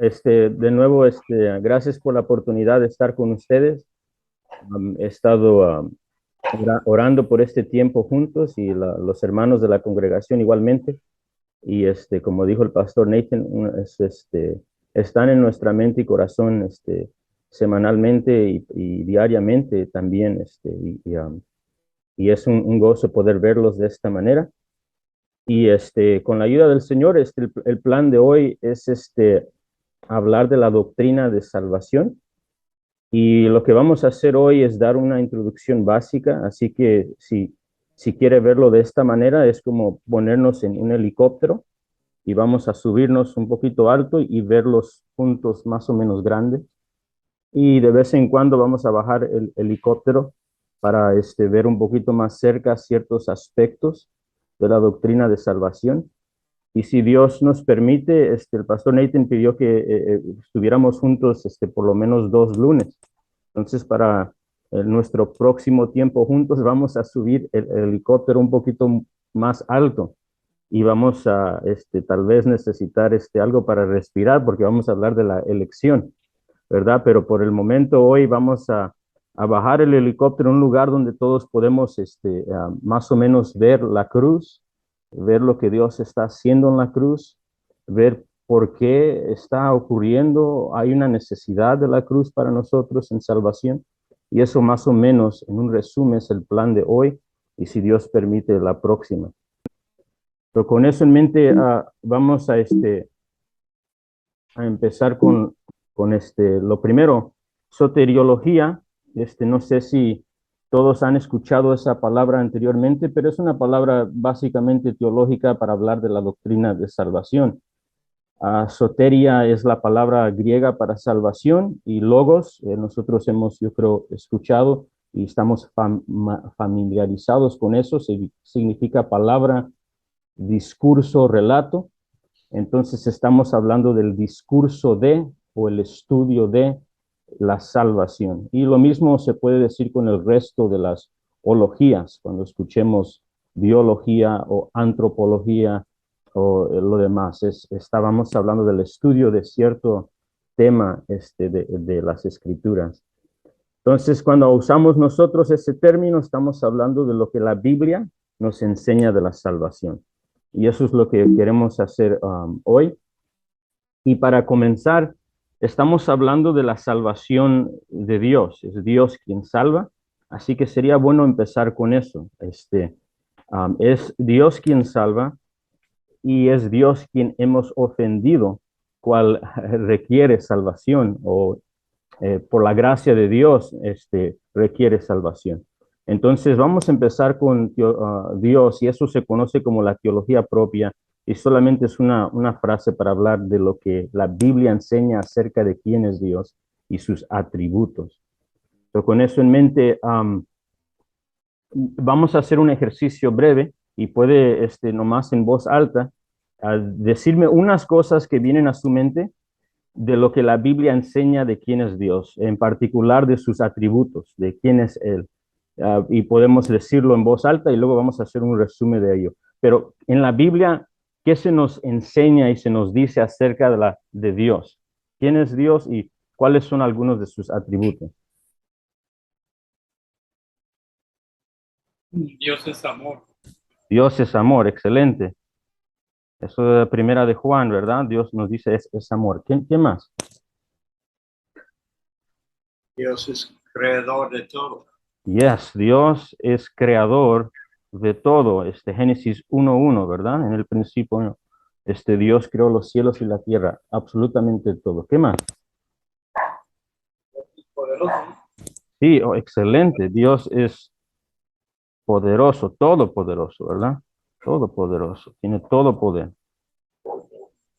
De nuevo, gracias por la oportunidad de estar con ustedes. He estado orando por este tiempo juntos y los hermanos de la congregación igualmente. Y como dijo el pastor Nathan, están en nuestra mente y corazón semanalmente y diariamente también. Y es un gozo poder verlos de esta manera. Y con la ayuda del Señor, el plan de hoy es hablar de la doctrina de salvación. Y lo que vamos a hacer hoy es dar una introducción básica, así que si quiere verlo de esta manera, es como ponernos en un helicóptero y vamos a subirnos un poquito alto y ver los puntos más o menos grandes. Y de vez en cuando vamos a bajar el helicóptero para ver un poquito más cerca ciertos aspectos de la doctrina de salvación. Y si Dios nos permite, el pastor Nathan pidió que estuviéramos juntos por lo menos 2 lunes. Entonces, para nuestro próximo tiempo juntos, vamos a subir el helicóptero un poquito más alto y vamos a tal vez necesitar algo para respirar porque vamos a hablar de la elección, ¿verdad? Pero por el momento hoy vamos a bajar el helicóptero a un lugar donde todos podemos más o menos ver la cruz, ver lo que Dios está haciendo en la cruz, ver por qué está ocurriendo. Hay una necesidad de la cruz para nosotros en salvación. Y eso más o menos, en un resumen, es el plan de hoy y si Dios permite, la próxima. Pero con eso en mente, vamos a empezar con lo primero, soteriología. No sé si todos han escuchado esa palabra anteriormente, pero es una palabra básicamente teológica para hablar de la doctrina de salvación. Soteria es la palabra griega para salvación y logos, nosotros hemos, yo creo, escuchado y estamos familiarizados con eso, significa palabra, discurso, relato. Entonces estamos hablando del discurso de o el estudio de la salvación. Y lo mismo se puede decir con el resto de las ologías, cuando escuchemos biología o antropología o lo demás. Estábamos hablando del estudio de cierto tema de las escrituras. Entonces, cuando usamos nosotros ese término, estamos hablando de lo que la Biblia nos enseña de la salvación. Y eso es lo que queremos hacer hoy. Y para comenzar, estamos hablando de la salvación de Dios. Es Dios quien salva. Así que sería bueno empezar con eso. Es Dios quien salva y es Dios quien hemos ofendido, cual requiere salvación o por la gracia de Dios requiere salvación. Entonces vamos a empezar con Dios y eso se conoce como la teología propia y solamente es una frase para hablar de lo que la Biblia enseña acerca de quién es Dios y sus atributos. Pero con eso en mente, vamos a hacer un ejercicio breve y puede nomás en voz alta decirme unas cosas que vienen a su mente de lo que la Biblia enseña de quién es Dios, en particular de sus atributos, de quién es Él. Y podemos decirlo en voz alta y luego vamos a hacer un resumen de ello. Pero en la Biblia, ¿qué se nos enseña y se nos dice acerca de Dios? ¿Quién es Dios y cuáles son algunos de sus atributos? Dios es amor. Dios es amor, excelente. Eso de la primera de Juan, ¿verdad? Dios nos dice es amor. ¿Qué más? Dios es creador de todo. Yes, Dios es creador de todo. Génesis 1:1, ¿verdad? En el principio, Dios creó los cielos y la tierra, absolutamente todo. ¿Qué más? Dios es poderoso. Sí, excelente. Dios es poderoso, todopoderoso, ¿verdad? Todopoderoso, tiene todo poder.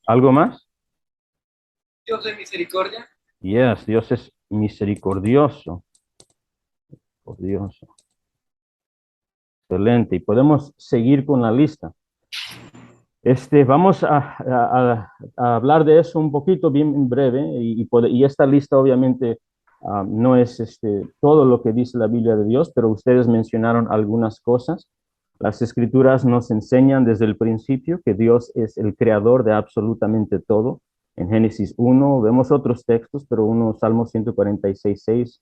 ¿Algo más? Dios de misericordia. Yes, Dios es misericordioso. Odioso. Excelente. Y podemos seguir con la lista. Vamos a hablar de eso un poquito bien breve y esta lista obviamente no es todo lo que dice la Biblia de Dios, pero ustedes mencionaron algunas cosas. Las escrituras nos enseñan desde el principio que Dios es el creador de absolutamente todo. en Génesis 1, vemos otros textos, pero uno, Salmo 146:6,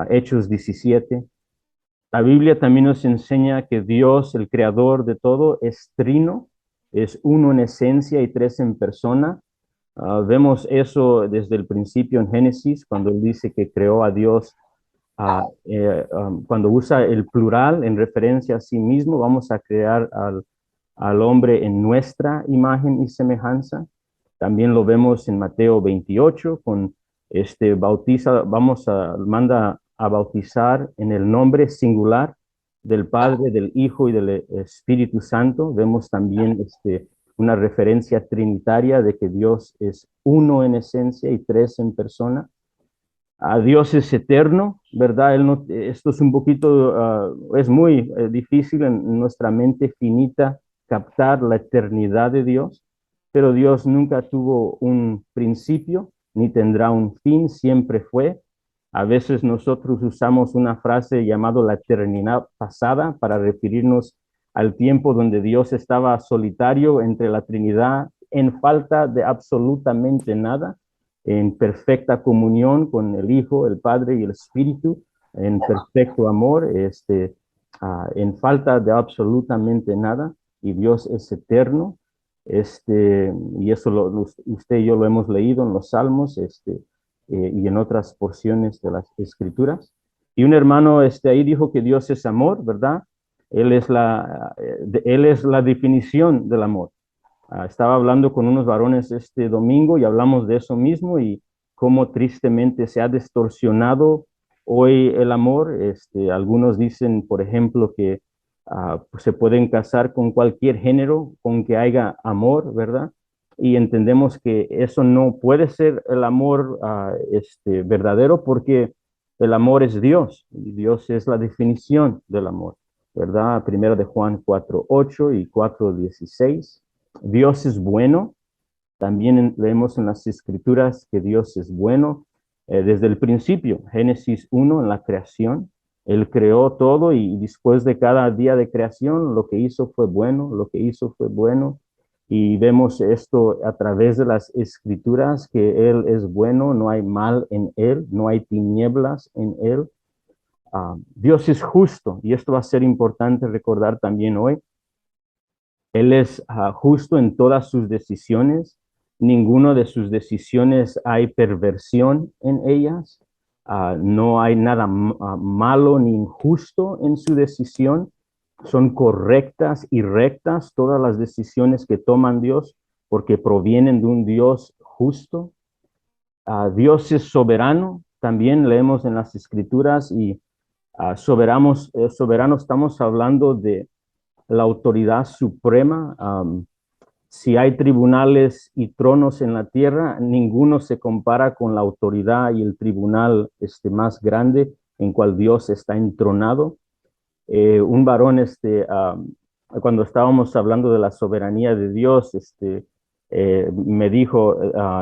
Hechos 17. La Biblia también nos enseña que Dios, el creador de todo, es trino, es uno en esencia y tres en persona. Vemos eso desde el principio en Génesis, cuando él dice que creó a Dios. Cuando usa el plural en referencia a sí mismo, vamos a crear al hombre en nuestra imagen y semejanza. También lo vemos en Mateo 28, con manda a bautizar en el nombre singular del Padre, del Hijo y del Espíritu Santo. Vemos también una referencia trinitaria de que Dios es uno en esencia y tres en persona. Dios es eterno, ¿verdad? Esto es un poquito, es muy difícil en nuestra mente finita captar la eternidad de Dios, pero Dios nunca tuvo un principio ni tendrá un fin, siempre fue. A veces nosotros usamos una frase llamada la eternidad pasada para referirnos al tiempo donde Dios estaba solitario entre la Trinidad en falta de absolutamente nada, en perfecta comunión con el Hijo, el Padre y el Espíritu, en perfecto amor, en falta de absolutamente nada, y Dios es eterno, y eso usted y yo lo hemos leído en los Salmos, y en otras porciones de las Escrituras. Y un hermano ahí dijo que Dios es amor, ¿verdad? Él es la definición del amor. Estaba hablando con unos varones este domingo y hablamos de eso mismo y cómo tristemente se ha distorsionado hoy el amor. Algunos dicen, por ejemplo, que pues se pueden casar con cualquier género con que haya amor, ¿verdad? Y entendemos que eso no puede ser el amor verdadero, porque el amor es Dios y Dios es la definición del amor, ¿verdad? Primero de Juan 4:8 y 4:16. Dios es bueno. También leemos en las Escrituras que Dios es bueno desde el principio. Génesis 1, en la creación. Él creó todo y después de cada día de creación, lo que hizo fue bueno, lo que hizo fue bueno. Y vemos esto a través de las Escrituras, que Él es bueno, no hay mal en Él, no hay tinieblas en Él. Dios es justo, y esto va a ser importante recordar también hoy. Él es justo en todas sus decisiones. Ninguno de sus decisiones hay perversión en ellas. No hay nada malo ni injusto en su decisión. Son correctas y rectas todas las decisiones que toman Dios, porque provienen de un Dios justo. Dios es soberano. También leemos en las Escrituras, y soberano estamos hablando de la autoridad suprema. Si hay tribunales y tronos en la tierra, ninguno se compara con la autoridad y el tribunal más grande en cual Dios está entronado. Un varón, cuando estábamos hablando de la soberanía de Dios, me dijo,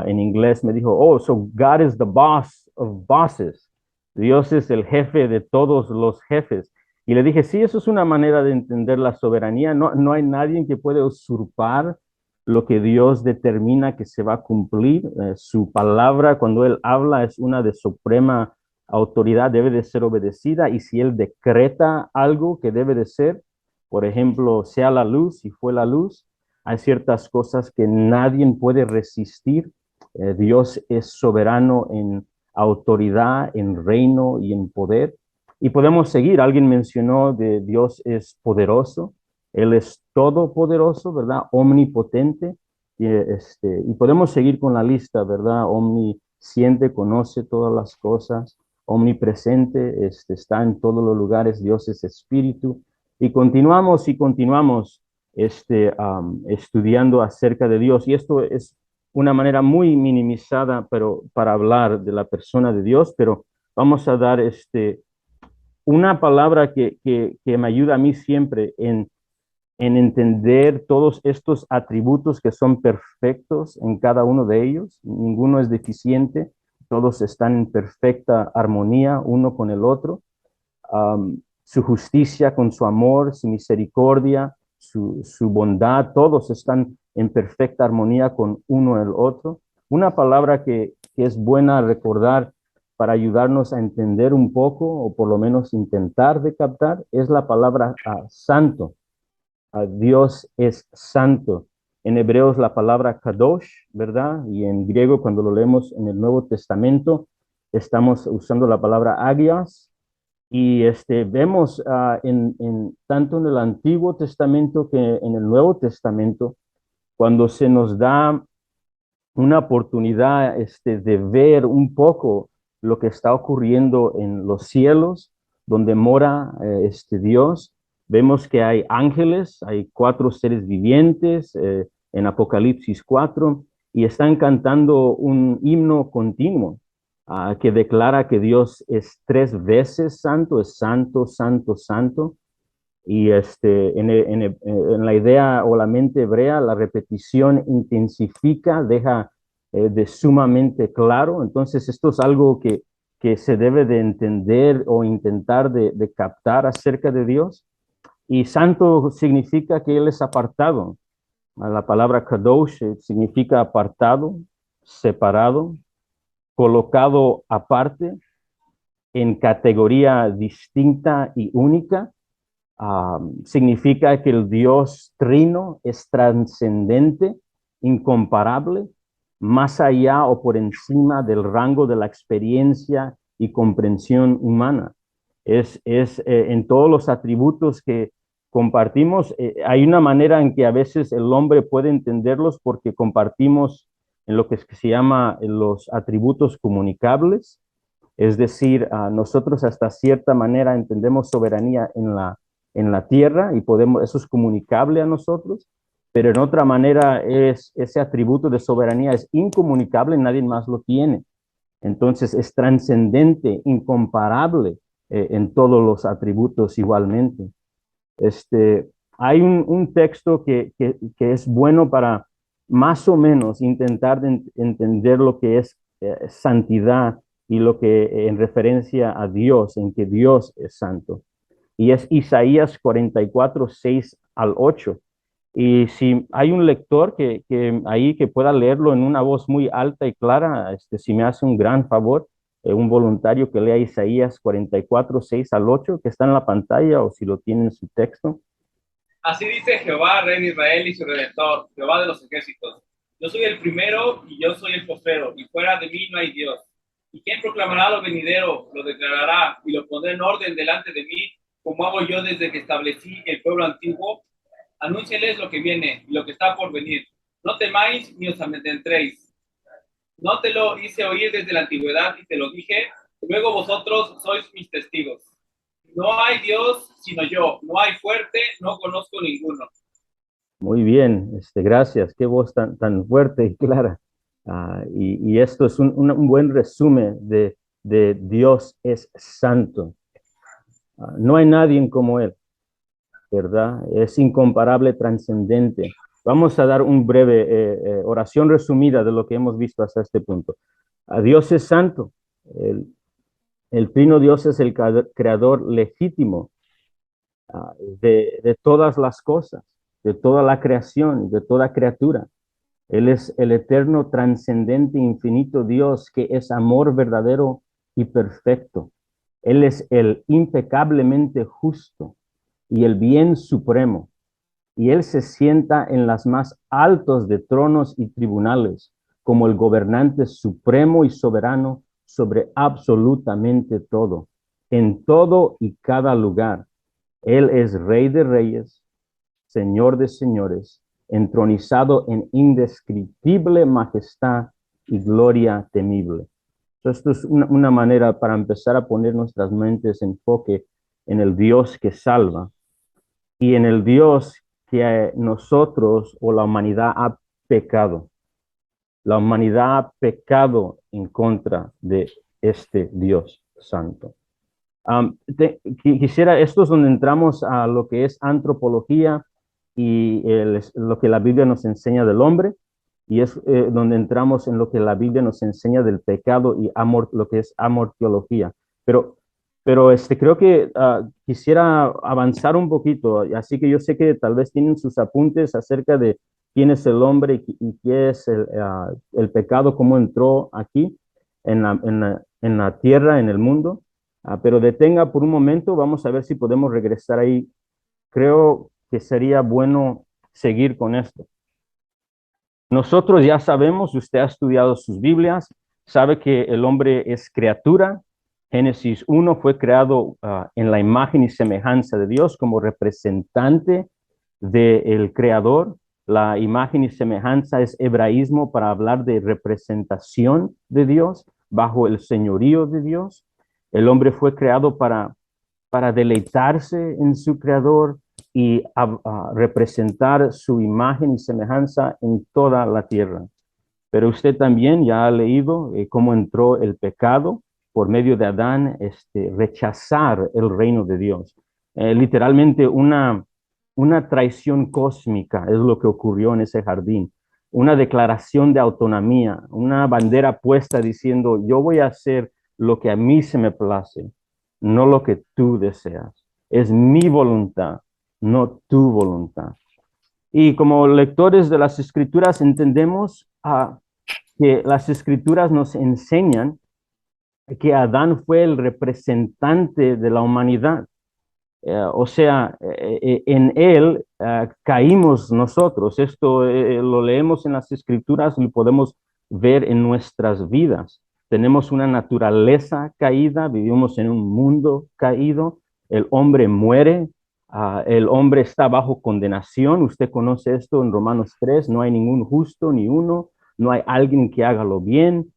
en inglés, me dijo, oh, so God is the boss of bosses. Dios es el jefe de todos los jefes. Y le dije, sí, eso es una manera de entender la soberanía. No hay nadie que puede usurpar lo que Dios determina que se va a cumplir. Su palabra, cuando Él habla, es una de suprema autoridad, debe de ser obedecida, y si Él decreta algo que debe de ser, por ejemplo, sea la luz y fue la luz, hay ciertas cosas que nadie puede resistir. Dios es soberano en autoridad, en reino y en poder. Y podemos seguir. Alguien mencionó de Dios es poderoso. Él es todopoderoso, ¿verdad? Omnipotente. Y podemos seguir con la lista, ¿verdad? Omnisciente, conoce todas las cosas. Omnipresente, está en todos los lugares. Dios es espíritu. Y continuamos estudiando acerca de Dios. Y esto es una manera muy minimizada, pero para hablar de la persona de Dios, pero vamos a dar una palabra que me ayuda a mí siempre en entender todos estos atributos que son perfectos en cada uno de ellos. Ninguno es deficiente, todos están en perfecta armonía uno con el otro. Su justicia con su amor, su misericordia, su bondad, todos están en perfecta armonía con uno el otro. una palabra que es buena recordar para ayudarnos a entender un poco, o por lo menos intentar de captar, es la palabra santo. Dios es santo. En hebreo es la palabra kadosh, ¿verdad? Y en griego, cuando lo leemos en el Nuevo Testamento, estamos usando la palabra agios. Y vemos tanto en el Antiguo Testamento que en el Nuevo Testamento, cuando se nos da una oportunidad de ver un poco lo que está ocurriendo en los cielos, donde mora Dios. Vemos que hay ángeles, hay 4 seres vivientes en Apocalipsis 4, y están cantando un himno continuo que declara que Dios es 3 veces santo, es santo, santo, santo. Y en la idea o la mente hebrea, la repetición intensifica, deja de sumamente claro. Entonces, esto es algo que se debe de entender o intentar de captar acerca de Dios. Y santo significa que Él es apartado. La palabra kadosh significa apartado, separado, colocado aparte, en categoría distinta y única. Significa que el Dios trino es trascendente, incomparable, más allá o por encima del rango de la experiencia y comprensión humana. En todos los atributos que compartimos, hay una manera en que a veces el hombre puede entenderlos porque compartimos en lo que se llama los atributos comunicables. Es decir, nosotros hasta cierta manera entendemos soberanía en la tierra y eso es comunicable a nosotros, pero en otra manera ese atributo de soberanía es incomunicable, nadie más lo tiene. Entonces es trascendente, incomparable en todos los atributos igualmente. Hay un texto que es bueno para más o menos intentar entender lo que es santidad y lo que en referencia a Dios, en que Dios es santo. Y es Isaías 44, 6 al 8. Y si hay un lector ahí que pueda leerlo en una voz muy alta y clara, si me hace un gran favor, un voluntario que lea Isaías 44, 6 al 8, que está en la pantalla o si lo tiene en su texto. Así dice Jehová, Rey de Israel y su Redentor, Jehová de los ejércitos. Yo soy el primero y yo soy el postrero, y fuera de mí no hay Dios. ¿Y quién proclamará lo venidero? Lo declarará y lo pondré en orden delante de mí, como hago yo desde que establecí el pueblo antiguo. Anúncieles lo que viene y lo que está por venir. No temáis ni os amedrentéis. No te lo hice oír desde la antigüedad y te lo dije. Luego vosotros sois mis testigos. No hay Dios sino yo. No hay fuerte, no conozco ninguno. Muy bien, gracias. Qué voz tan fuerte y clara. Y esto es un buen resumen de Dios es santo. No hay nadie como Él, ¿verdad? Es incomparable, trascendente. Vamos a dar un breve oración resumida de lo que hemos visto hasta este punto. Dios es santo. El trino Dios es el creador legítimo de todas las cosas, de toda la creación, de toda criatura. Él es el eterno, trascendente, infinito Dios que es amor verdadero y perfecto. Él es el impecablemente justo y el bien supremo. Y Él se sienta en las más altos de tronos y tribunales, como el gobernante supremo y soberano sobre absolutamente todo, en todo y cada lugar. Él es Rey de reyes, Señor de señores, entronizado en indescriptible majestad y gloria temible. Esto es una manera para empezar a poner nuestras mentes en enfoque en el Dios que salva y en el Dios que nosotros o la humanidad ha pecado. La humanidad ha pecado en contra de este Dios santo. Quisiera, esto es donde entramos a lo que es antropología y lo que la Biblia nos enseña del hombre, y es donde entramos en lo que la Biblia nos enseña del pecado y lo que es amortiología. Pero creo que quisiera avanzar un poquito, así que yo sé que tal vez tienen sus apuntes acerca de quién es el hombre y qué es el pecado, cómo entró aquí en la tierra, en el mundo. Pero detenga por un momento, vamos a ver si podemos regresar ahí. Creo que sería bueno seguir con esto. Nosotros ya sabemos, usted ha estudiado sus Biblias, sabe que el hombre es criatura. Génesis 1 fue creado en la imagen y semejanza de Dios como representante del Creador. La imagen y semejanza es hebraísmo para hablar de representación de Dios bajo el señorío de Dios. El hombre fue creado para deleitarse en su Creador y a representar su imagen y semejanza en toda la tierra. Pero usted también ya ha leído cómo entró el pecado por medio de Adán, rechazar el reino de Dios. Literalmente una traición cósmica es lo que ocurrió en ese jardín. Una declaración de autonomía, una bandera puesta diciendo, yo voy a hacer lo que a mí se me place, no lo que tú deseas. Es mi voluntad, no tu voluntad. Y como lectores de las Escrituras entendemos que las Escrituras nos enseñan que Adán fue el representante de la humanidad. En él caímos nosotros. Esto lo leemos en las Escrituras y lo podemos ver en nuestras vidas. Tenemos una naturaleza caída, vivimos en un mundo caído, el hombre muere, el hombre está bajo condenación. Usted conoce esto en Romanos 3, no hay ningún justo ni uno, no hay alguien que haga lo bien,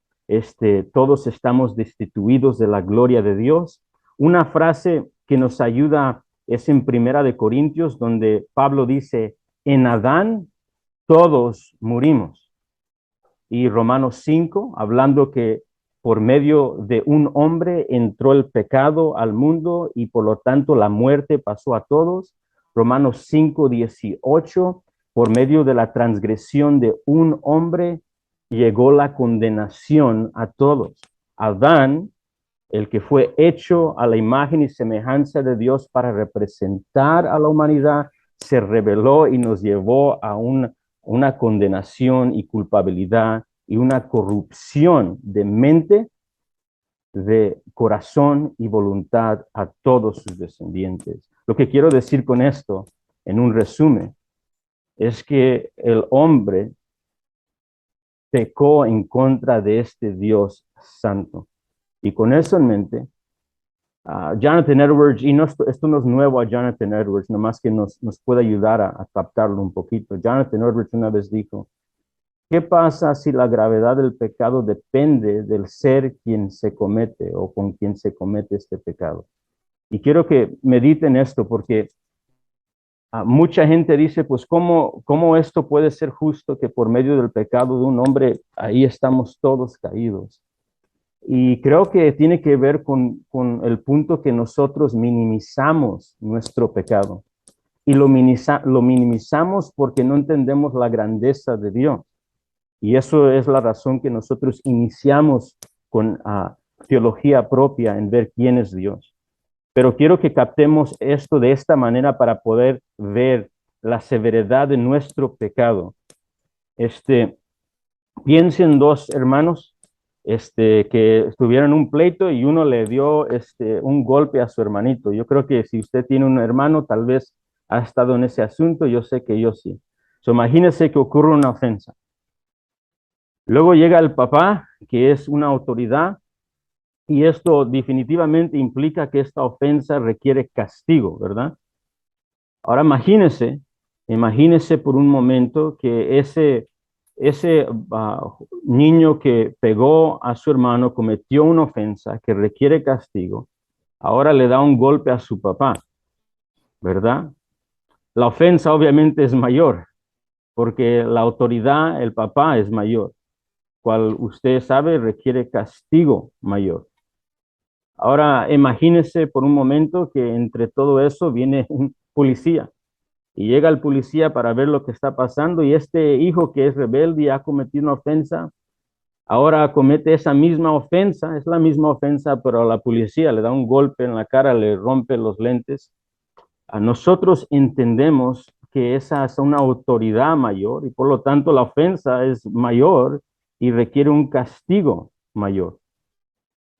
todos estamos destituidos de la gloria de Dios. Una frase que nos ayuda es en Primera de Corintios, donde Pablo dice, en Adán todos murimos. Y Romanos 5, hablando que por medio de un hombre entró el pecado al mundo y por lo tanto la muerte pasó a todos. Romanos 5, 18, por medio de la transgresión de un hombre llegó la condenación a todos. Adán, el que fue hecho a la imagen y semejanza de Dios para representar a la humanidad, se rebeló y nos llevó a una condenación y culpabilidad y una corrupción de mente, de corazón y voluntad a todos sus descendientes. Lo que quiero decir con esto, en un resumen, es que el hombre pecó en contra de este Dios santo. Y con eso en mente, Jonathan Edwards, y esto no es nuevo a Jonathan Edwards, nomás que nos puede ayudar a captarlo un poquito. Jonathan Edwards una vez dijo, ¿qué pasa si la gravedad del pecado depende del ser quien se comete o con quien se comete este pecado? Y quiero que mediten esto porque mucha gente dice, pues, ¿cómo esto puede ser justo que por medio del pecado de un hombre ahí estamos todos caídos? Y creo que tiene que ver con el punto que nosotros minimizamos nuestro pecado. Y lo minimizamos porque no entendemos la grandeza de Dios. Y eso es la razón que nosotros iniciamos con teología propia en ver quién es Dios. Pero quiero que captemos esto de esta manera para poder ver la severidad de nuestro pecado. Piensen dos hermanos que estuvieron en un pleito y uno le dio un golpe a su hermanito. Yo creo que si usted tiene un hermano, tal vez ha estado en ese asunto, yo sé que yo sí. Imagínese que ocurre una ofensa. Luego llega el papá, que es una autoridad, y esto definitivamente implica que esta ofensa requiere castigo, ¿verdad? Ahora imagínese por un momento que ese niño que pegó a su hermano cometió una ofensa que requiere castigo, ahora le da un golpe a su papá, ¿verdad? La ofensa obviamente es mayor, porque la autoridad, el papá es mayor, cual usted sabe requiere castigo mayor. Ahora imagínese por un momento que entre todo eso viene un policía y llega el policía para ver lo que está pasando y este hijo que es rebelde y ha cometido una ofensa, ahora comete esa misma ofensa, es la misma ofensa, pero a la policía le da un golpe en la cara, le rompe los lentes. A nosotros entendemos que esa es una autoridad mayor y por lo tanto la ofensa es mayor y requiere un castigo mayor.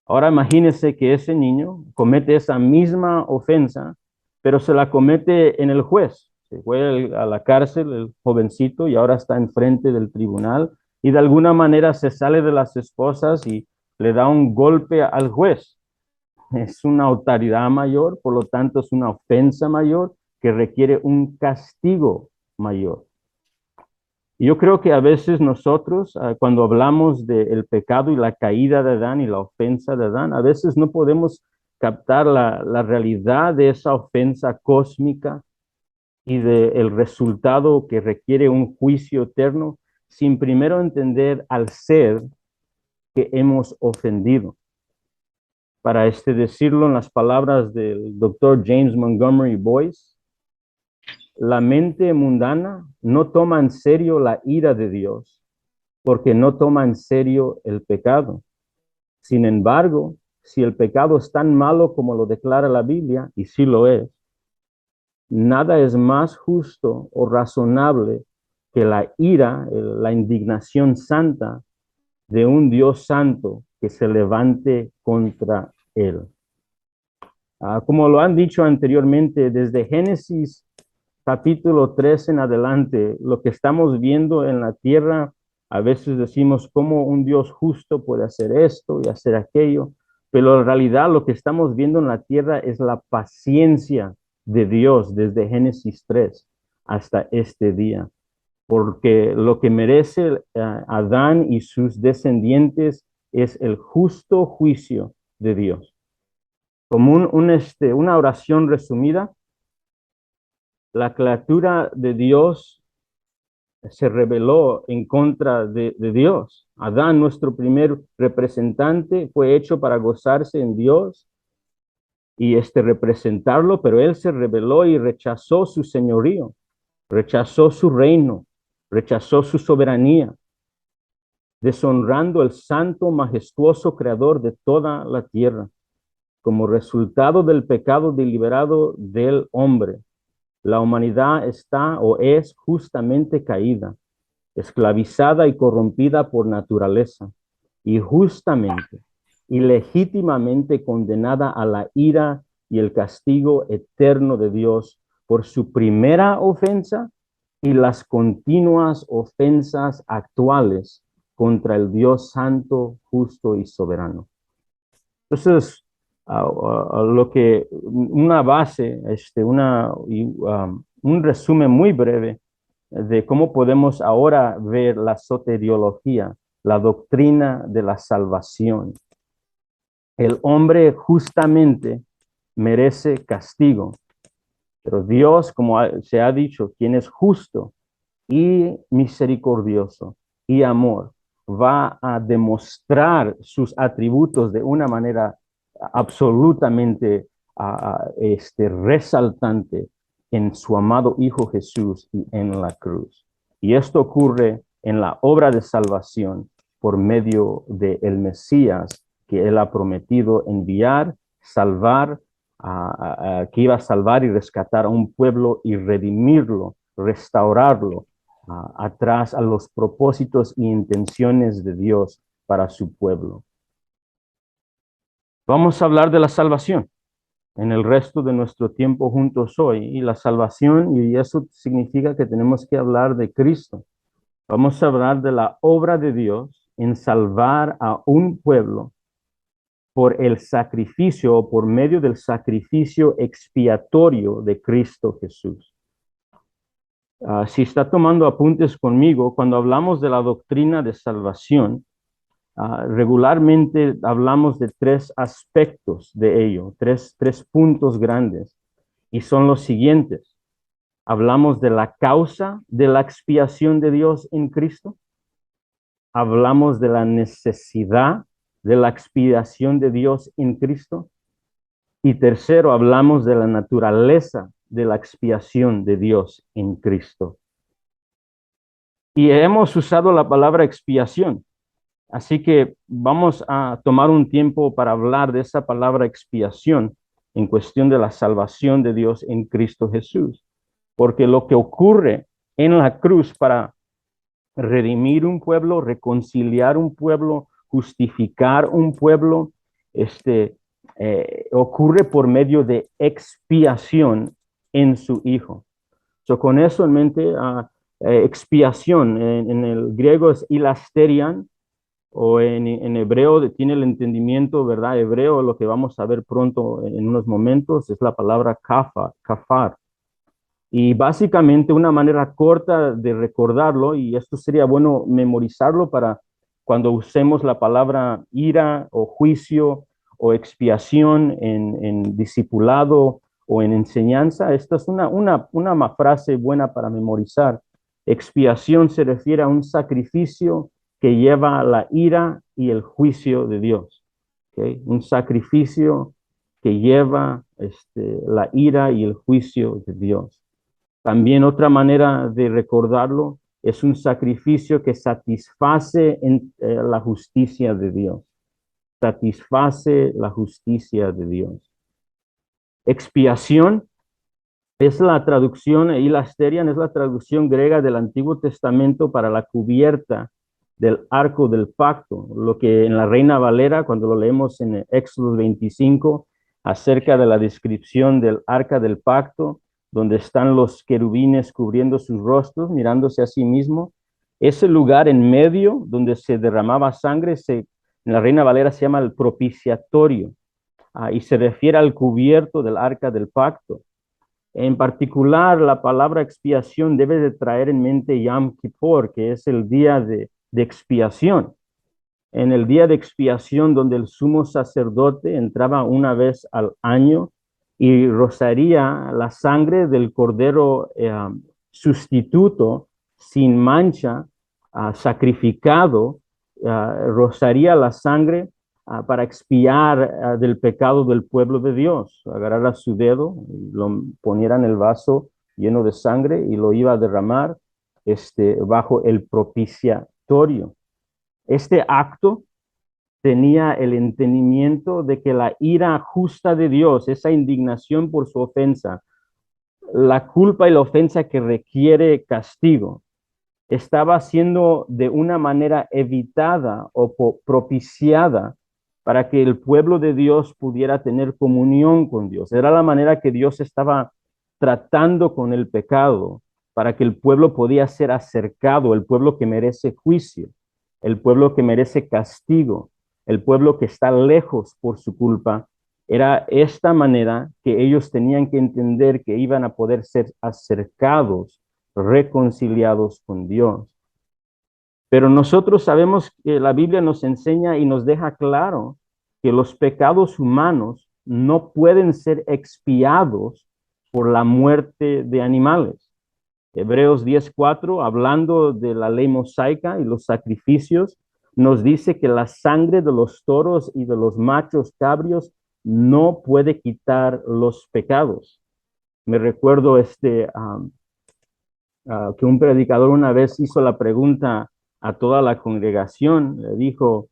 Ahora imagínese que ese niño comete esa misma ofensa, pero se la comete en el juez. Se fue a la cárcel el jovencito y ahora está enfrente del tribunal y de alguna manera se sale de las esposas y le da un golpe al juez. Es una autoridad mayor, por lo tanto es una ofensa mayor que requiere un castigo mayor. Y yo creo que a veces nosotros, cuando hablamos del pecado y la caída de Adán y la ofensa de Adán, a veces no podemos captar la realidad de esa ofensa cósmica y del resultado que requiere un juicio eterno sin primero entender al ser que hemos ofendido. Para decirlo en las palabras del doctor James Montgomery Boyce, la mente mundana no toma en serio la ira de Dios porque no toma en serio el pecado. Sin embargo, si el pecado es tan malo como lo declara la Biblia, y sí lo es, nada es más justo o razonable que la ira, la indignación santa de un Dios santo que se levante contra él. Como lo han dicho anteriormente, desde Génesis capítulo 3 en adelante, lo que estamos viendo en la tierra, a veces decimos cómo un Dios justo puede hacer esto y hacer aquello, pero en realidad lo que estamos viendo en la tierra es la paciencia de Dios desde Génesis 3 hasta este día, porque lo que merece Adán y sus descendientes es el justo juicio de Dios. Como una oración resumida, la criatura de Dios se rebeló en contra de Dios. Adán, nuestro primer representante, fue hecho para gozarse en Dios y representarlo, pero él se rebeló y rechazó su señorío, rechazó su reino, rechazó su soberanía, deshonrando el santo, majestuoso creador de toda la tierra. Como resultado del pecado deliberado del hombre, la humanidad está o es justamente caída, esclavizada y corrompida por naturaleza, y justamente y legítimamente condenada a la ira y el castigo eterno de Dios por su primera ofensa y las continuas ofensas actuales contra el Dios santo, justo y soberano. Entonces, una base, un resumen muy breve de cómo podemos ahora ver la soteriología, la doctrina de la salvación. El hombre justamente merece castigo, pero Dios, como se ha dicho, quien es justo y misericordioso y amor, va a demostrar sus atributos de una manera absolutamente resaltante en su amado Hijo Jesús y en la cruz. Y esto ocurre en la obra de salvación por medio del Mesías que Él ha prometido enviar, salvar, que iba a salvar y rescatar a un pueblo y redimirlo, restaurarlo, atrás a los propósitos y intenciones de Dios para su pueblo. Vamos a hablar de la salvación en el resto de nuestro tiempo juntos hoy. Y la salvación, y eso significa que tenemos que hablar de Cristo. Vamos a hablar de la obra de Dios en salvar a un pueblo por el sacrificio o por medio del sacrificio expiatorio de Cristo Jesús. Si está tomando apuntes conmigo, cuando hablamos de la doctrina de salvación, regularmente hablamos de tres aspectos de ello, tres puntos grandes, y son los siguientes. Hablamos de la causa de la expiación de Dios en Cristo. Hablamos de la necesidad de la expiación de Dios en Cristo. Y tercero, hablamos de la naturaleza de la expiación de Dios en Cristo. Y hemos usado la palabra expiación. Así que vamos a tomar un tiempo para hablar de esa palabra expiación en cuestión de la salvación de Dios en Cristo Jesús. porque lo que ocurre en la cruz para redimir un pueblo, reconciliar un pueblo, justificar un pueblo, ocurre por medio de expiación en su Hijo. So, con eso en mente, expiación en el griego es hilasterian, o en hebreo tiene el entendimiento, ¿verdad? Hebreo, lo que vamos a ver pronto en unos momentos, es la palabra kafar. Y básicamente una manera corta de recordarlo, y esto sería bueno memorizarlo para cuando usemos la palabra ira o juicio o expiación en discipulado o en enseñanza. Esta es una frase buena para memorizar. Expiación se refiere a un sacrificio que lleva la ira y el juicio de Dios. ¿Okay? Un sacrificio que lleva la ira y el juicio de Dios. También otra manera de recordarlo es un sacrificio que satisface la justicia de Dios. Satisface la justicia de Dios. Expiación es la traducción, hilasterian es la traducción griega del Antiguo Testamento para la cubierta del arco del pacto, lo que en la Reina Valera, cuando lo leemos en Éxodo 25, acerca de la descripción del arca del pacto, donde están los querubines cubriendo sus rostros, mirándose a sí mismo, ese lugar en medio donde se derramaba sangre, en la Reina Valera se llama el propiciatorio, y se refiere al cubierto del arca del pacto. En particular, la palabra expiación debe de traer en mente Yom Kippur, que es el día de expiación. En el día de expiación, donde el sumo sacerdote entraba una vez al año y rozaría la sangre del cordero sustituto sin mancha, sacrificado, rozaría la sangre para expiar del pecado del pueblo de Dios. Agarrara su dedo, y lo poniera en el vaso lleno de sangre y lo iba a derramar bajo el propiciatorio. Este acto tenía el entendimiento de que la ira justa de Dios, esa indignación por su ofensa, la culpa y la ofensa que requiere castigo, estaba siendo de una manera evitada o propiciada para que el pueblo de Dios pudiera tener comunión con Dios. Era la manera que Dios estaba tratando con el pecado, para que el pueblo podía ser acercado, el pueblo que merece juicio, el pueblo que merece castigo, el pueblo que está lejos por su culpa. Era esta manera que ellos tenían que entender que iban a poder ser acercados, reconciliados con Dios. Pero nosotros sabemos que la Biblia nos enseña y nos deja claro que los pecados humanos no pueden ser expiados por la muerte de animales. Hebreos 10:4, hablando de la ley mosaica y los sacrificios, nos dice que la sangre de los toros y de los machos cabrios no puede quitar los pecados. Me recuerdo que un predicador una vez hizo la pregunta a toda la congregación, le dijo,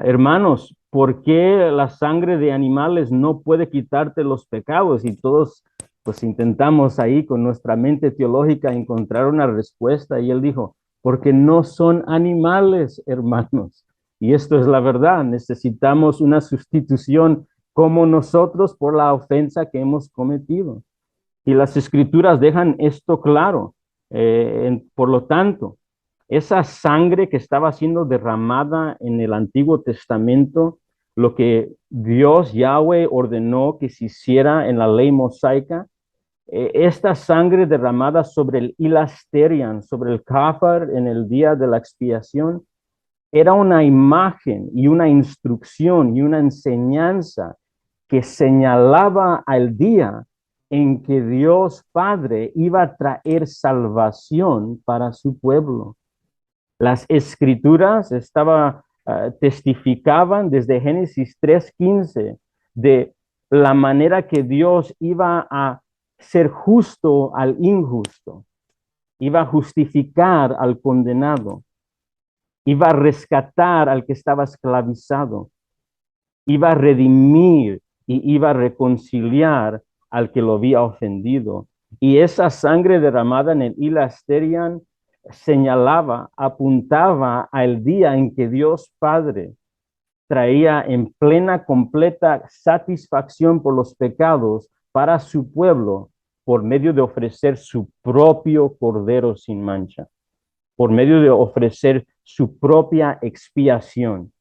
hermanos, ¿por qué la sangre de animales no puede quitarte los pecados? Y todos pues intentamos ahí con nuestra mente teológica encontrar una respuesta, y él dijo, porque no son animales, hermanos. Y esto es la verdad, necesitamos una sustitución como nosotros por la ofensa que hemos cometido. Y las escrituras dejan esto claro. Por lo tanto, esa sangre que estaba siendo derramada en el Antiguo Testamento, lo que Dios, Yahweh, ordenó que se hiciera en la ley mosaica, esta sangre derramada sobre el hilasterian, sobre el kafar en el día de la expiación, era una imagen y una instrucción y una enseñanza que señalaba al día en que Dios Padre iba a traer salvación para su pueblo. Las escrituras testificaban desde Génesis 3:15 de la manera que Dios iba a ser justo al injusto, iba a justificar al condenado, iba a rescatar al que estaba esclavizado, iba a redimir y iba a reconciliar al que lo había ofendido. Y esa sangre derramada en el Hilasterian señalaba, apuntaba al día en que Dios Padre traía en plena, completa satisfacción por los pecados para su pueblo por medio de ofrecer su propio cordero sin mancha, por medio de ofrecer su propia expiación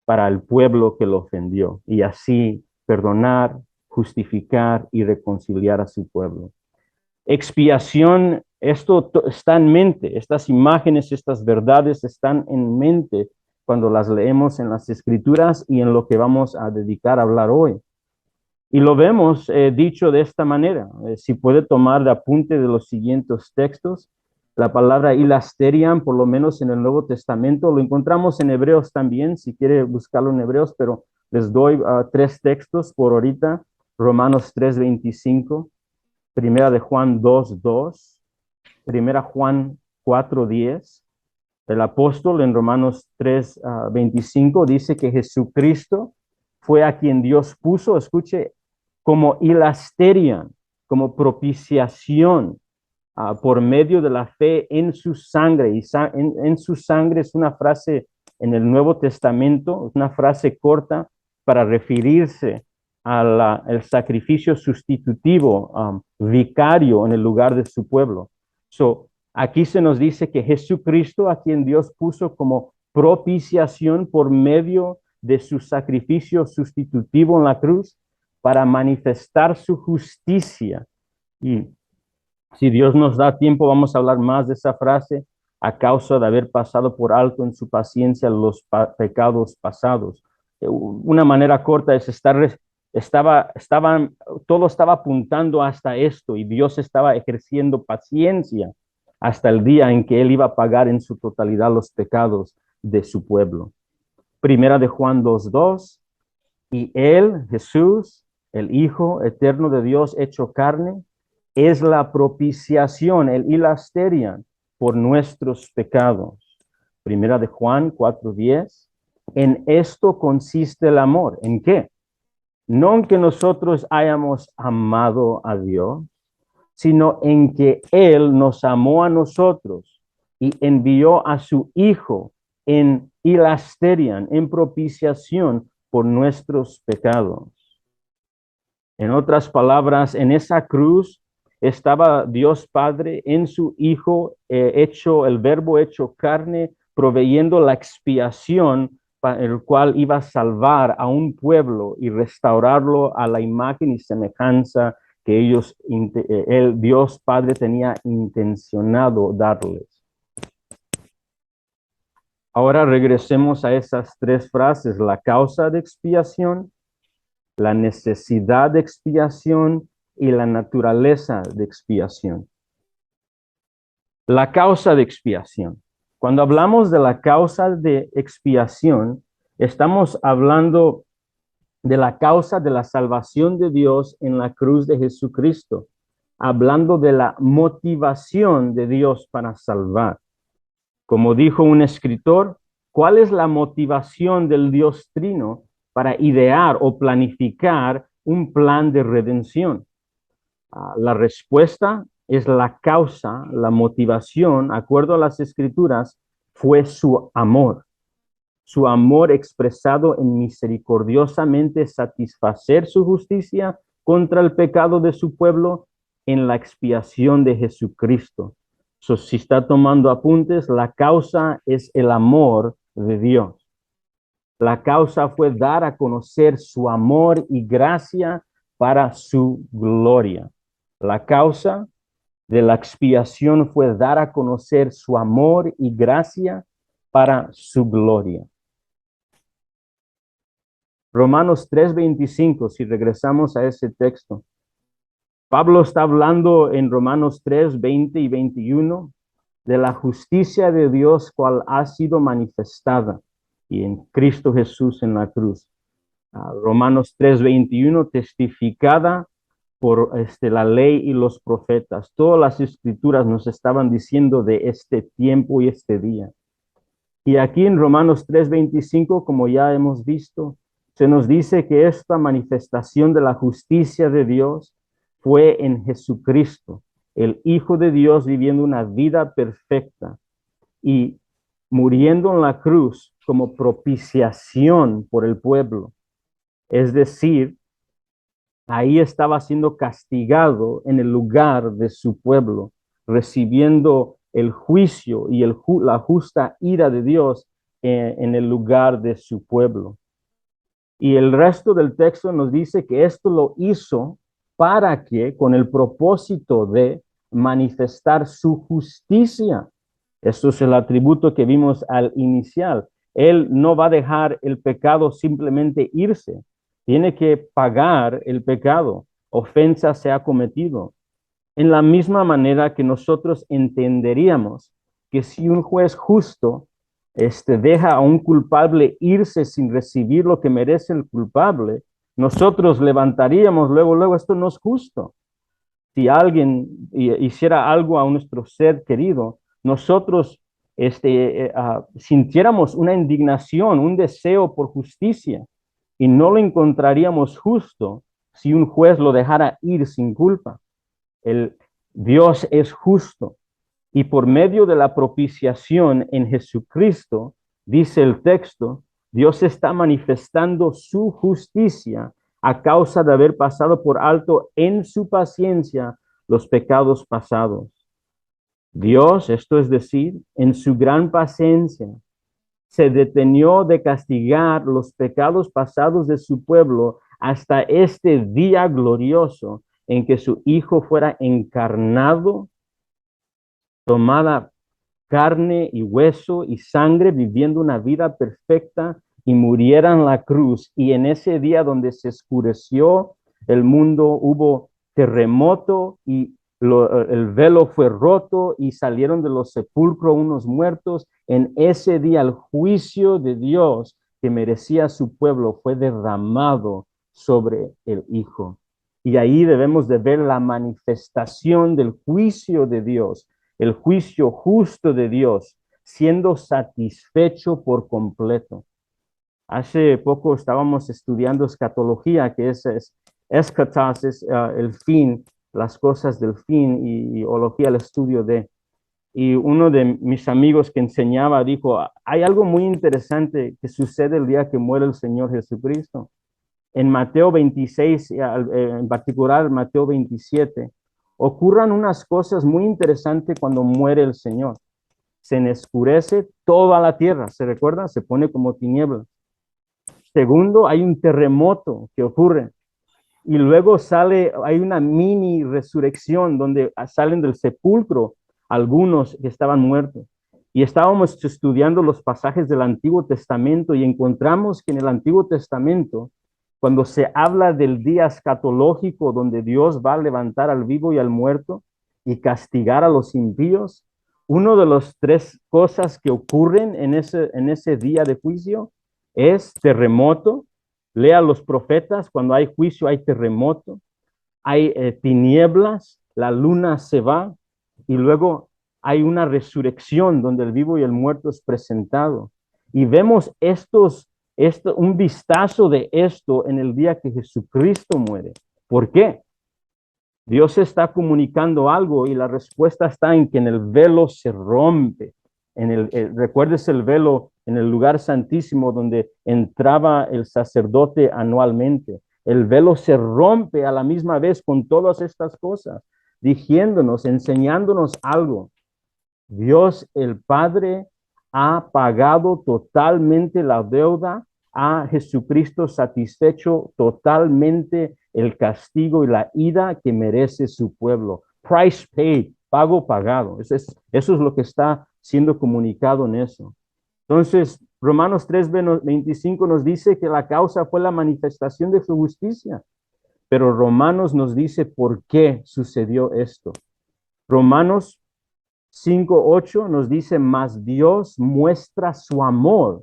para el pueblo que lo ofendió y así perdonar, justificar y reconciliar a su pueblo. Expiación, esto está en mente, estas imágenes, estas verdades están en mente cuando las leemos en las Escrituras y en lo que vamos a dedicar a hablar hoy. Y lo vemos dicho de esta manera. Si puede tomar de apunte de los siguientes textos, la palabra hilasterian, por lo menos en el Nuevo Testamento, lo encontramos en Hebreos también, si quiere buscarlo en Hebreos, pero les doy tres textos por ahorita. Romanos 3:25, Primera de Juan 2:2, Primera Juan 4:10. El apóstol en Romanos 3:25 dice que Jesucristo fue a quien Dios puso, escuche, como hilasterian, como propiciación por medio de la fe en su sangre. Y en su sangre es una frase en el Nuevo Testamento, una frase corta para referirse al sacrificio sustitutivo, vicario en el lugar de su pueblo. Aquí se nos dice que Jesucristo, a quien Dios puso como propiciación por medio de su sacrificio sustitutivo en la cruz, para manifestar su justicia. Y si Dios nos da tiempo, vamos a hablar más de esa frase, a causa de haber pasado por alto en su paciencia los pecados pasados. Una manera corta es todo estaba apuntando hasta esto y Dios estaba ejerciendo paciencia hasta el día en que Él iba a pagar en su totalidad los pecados de su pueblo. Primera de Juan 2:2, y Él, Jesús, el Hijo eterno de Dios hecho carne, es la propiciación, el hilasterian, por nuestros pecados. Primera de Juan 4:10. En esto consiste el amor. ¿En qué? No en que nosotros hayamos amado a Dios, sino en que Él nos amó a nosotros y envió a su Hijo en hilasterian, en propiciación por nuestros pecados. En otras palabras, en esa cruz estaba Dios Padre en su Hijo el Verbo hecho carne, proveyendo la expiación para el cual iba a salvar a un pueblo y restaurarlo a la imagen y semejanza que Dios Padre tenía intencionado darles. Ahora regresemos a esas tres frases: la causa de expiación, la necesidad de expiación y la naturaleza de expiación. La causa de expiación. Cuando hablamos de la causa de expiación, estamos hablando de la causa de la salvación de Dios en la cruz de Jesucristo, hablando de la motivación de Dios para salvar. Como dijo un escritor, ¿cuál es la motivación del Dios Trino para idear o planificar un plan de redención? La respuesta es la causa, la motivación, acuerdo a las Escrituras, fue su amor expresado en misericordiosamente satisfacer su justicia contra el pecado de su pueblo en la expiación de Jesucristo. Si está tomando apuntes, la causa es el amor de Dios. La causa fue dar a conocer su amor y gracia para su gloria. La causa de la expiación fue dar a conocer su amor y gracia para su gloria. Romanos 3:25, si regresamos a ese texto. Pablo está hablando en Romanos 3:20 y 21 de la justicia de Dios cual ha sido manifestada y en Cristo Jesús en la cruz. Romanos 3:21, testificada por la ley y los profetas. Todas las escrituras nos estaban diciendo de este tiempo y este día. Y aquí en Romanos 3:25, como ya hemos visto, se nos dice que esta manifestación de la justicia de Dios fue en Jesucristo. el Hijo de Dios viviendo una vida perfecta y muriendo en la cruz como propiciación por el pueblo. Es decir, ahí estaba siendo castigado en el lugar de su pueblo, recibiendo el juicio y la justa ira de Dios en el lugar de su pueblo. Y el resto del texto nos dice que esto lo hizo para que, con el propósito de manifestar su justicia. Esto es el atributo que vimos al inicial. Él no va a dejar el pecado simplemente irse. Tiene que pagar el pecado. Ofensa se ha cometido. En la misma manera que nosotros entenderíamos que si un juez justo deja a un culpable irse sin recibir lo que merece el culpable, nosotros levantaríamos luego, esto no es justo. Si alguien hiciera algo a nuestro ser querido, nosotros sintiéramos una indignación, un deseo por justicia, y no lo encontraríamos justo si un juez lo dejara ir sin culpa. El Dios es justo y por medio de la propiciación en Jesucristo, dice el texto, Dios está manifestando su justicia a causa de haber pasado por alto en su paciencia los pecados pasados. Dios, esto es decir, en su gran paciencia, se detenió de castigar los pecados pasados de su pueblo hasta este día glorioso en que su Hijo fuera encarnado, tomada carne y hueso y sangre, viviendo una vida perfecta y muriera en la cruz. Y en ese día donde se oscureció el mundo, hubo terremoto y el velo fue roto y salieron de los sepulcros unos muertos. En ese día el juicio de Dios que merecía su pueblo fue derramado sobre el Hijo. Y ahí debemos de ver la manifestación del juicio de Dios, el juicio justo de Dios, siendo satisfecho por completo. Hace poco estábamos estudiando escatología, que eschatos es el fin, las cosas del fin, y ología, el estudio de. Y uno de mis amigos que enseñaba dijo, hay algo muy interesante que sucede el día que muere el Señor Jesucristo. En Mateo 26, en particular Mateo 27, ocurran unas cosas muy interesantes cuando muere el Señor. Se enscurece toda la tierra, ¿se recuerda? Se pone como tiniebla. Segundo, hay un terremoto que ocurre. Y luego hay una mini resurrección donde salen del sepulcro algunos que estaban muertos. Y estábamos estudiando los pasajes del Antiguo Testamento y encontramos que en el Antiguo Testamento, cuando se habla del día escatológico donde Dios va a levantar al vivo y al muerto y castigar a los impíos, uno de las tres cosas que ocurren en ese día de juicio es terremoto. Lea los profetas, cuando hay juicio hay terremoto, hay tinieblas, la luna se va y luego hay una resurrección donde el vivo y el muerto es presentado. Y vemos un vistazo de esto en el día que Jesucristo muere. ¿Por qué? Dios está comunicando algo y la respuesta está en que en el velo se rompe. Recuerdes el velo en el lugar santísimo donde entraba el sacerdote anualmente. El velo se rompe a la misma vez con todas estas cosas, diciéndonos, enseñándonos algo. Dios el Padre ha pagado totalmente la deuda, a Jesucristo satisfecho totalmente el castigo y la ira que merece su pueblo. Price paid, pago pagado. Eso es lo que está siendo comunicado en eso. Entonces, Romanos 3:25 nos dice que la causa fue la manifestación de su justicia, pero Romanos nos dice por qué sucedió esto. Romanos 5:8 nos dice, mas Dios muestra su amor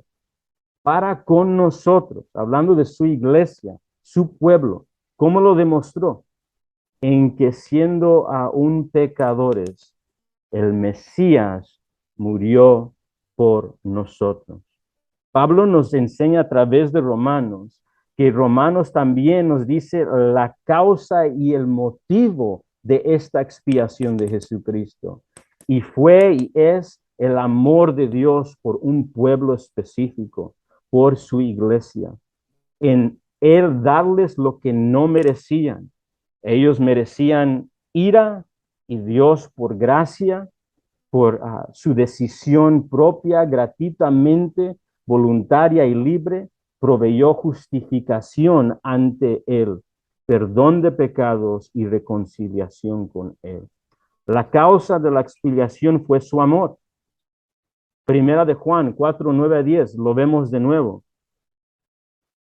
para con nosotros, hablando de su iglesia, su pueblo. ¿Cómo lo demostró? En que siendo aún pecadores, el Mesías murió por nosotros. Pablo nos enseña a través de Romanos, que Romanos también nos dice la causa y el motivo de esta expiación de Jesucristo. Y fue y es el amor de Dios por un pueblo específico, por su iglesia, en Él darles lo que no merecían. Ellos merecían ira y Dios por gracia, por su decisión propia, gratuitamente, voluntaria y libre, proveyó justificación ante Él, perdón de pecados y reconciliación con Él. La causa de la expiación fue su amor. Primera de Juan 4, 9 a 10, lo vemos de nuevo.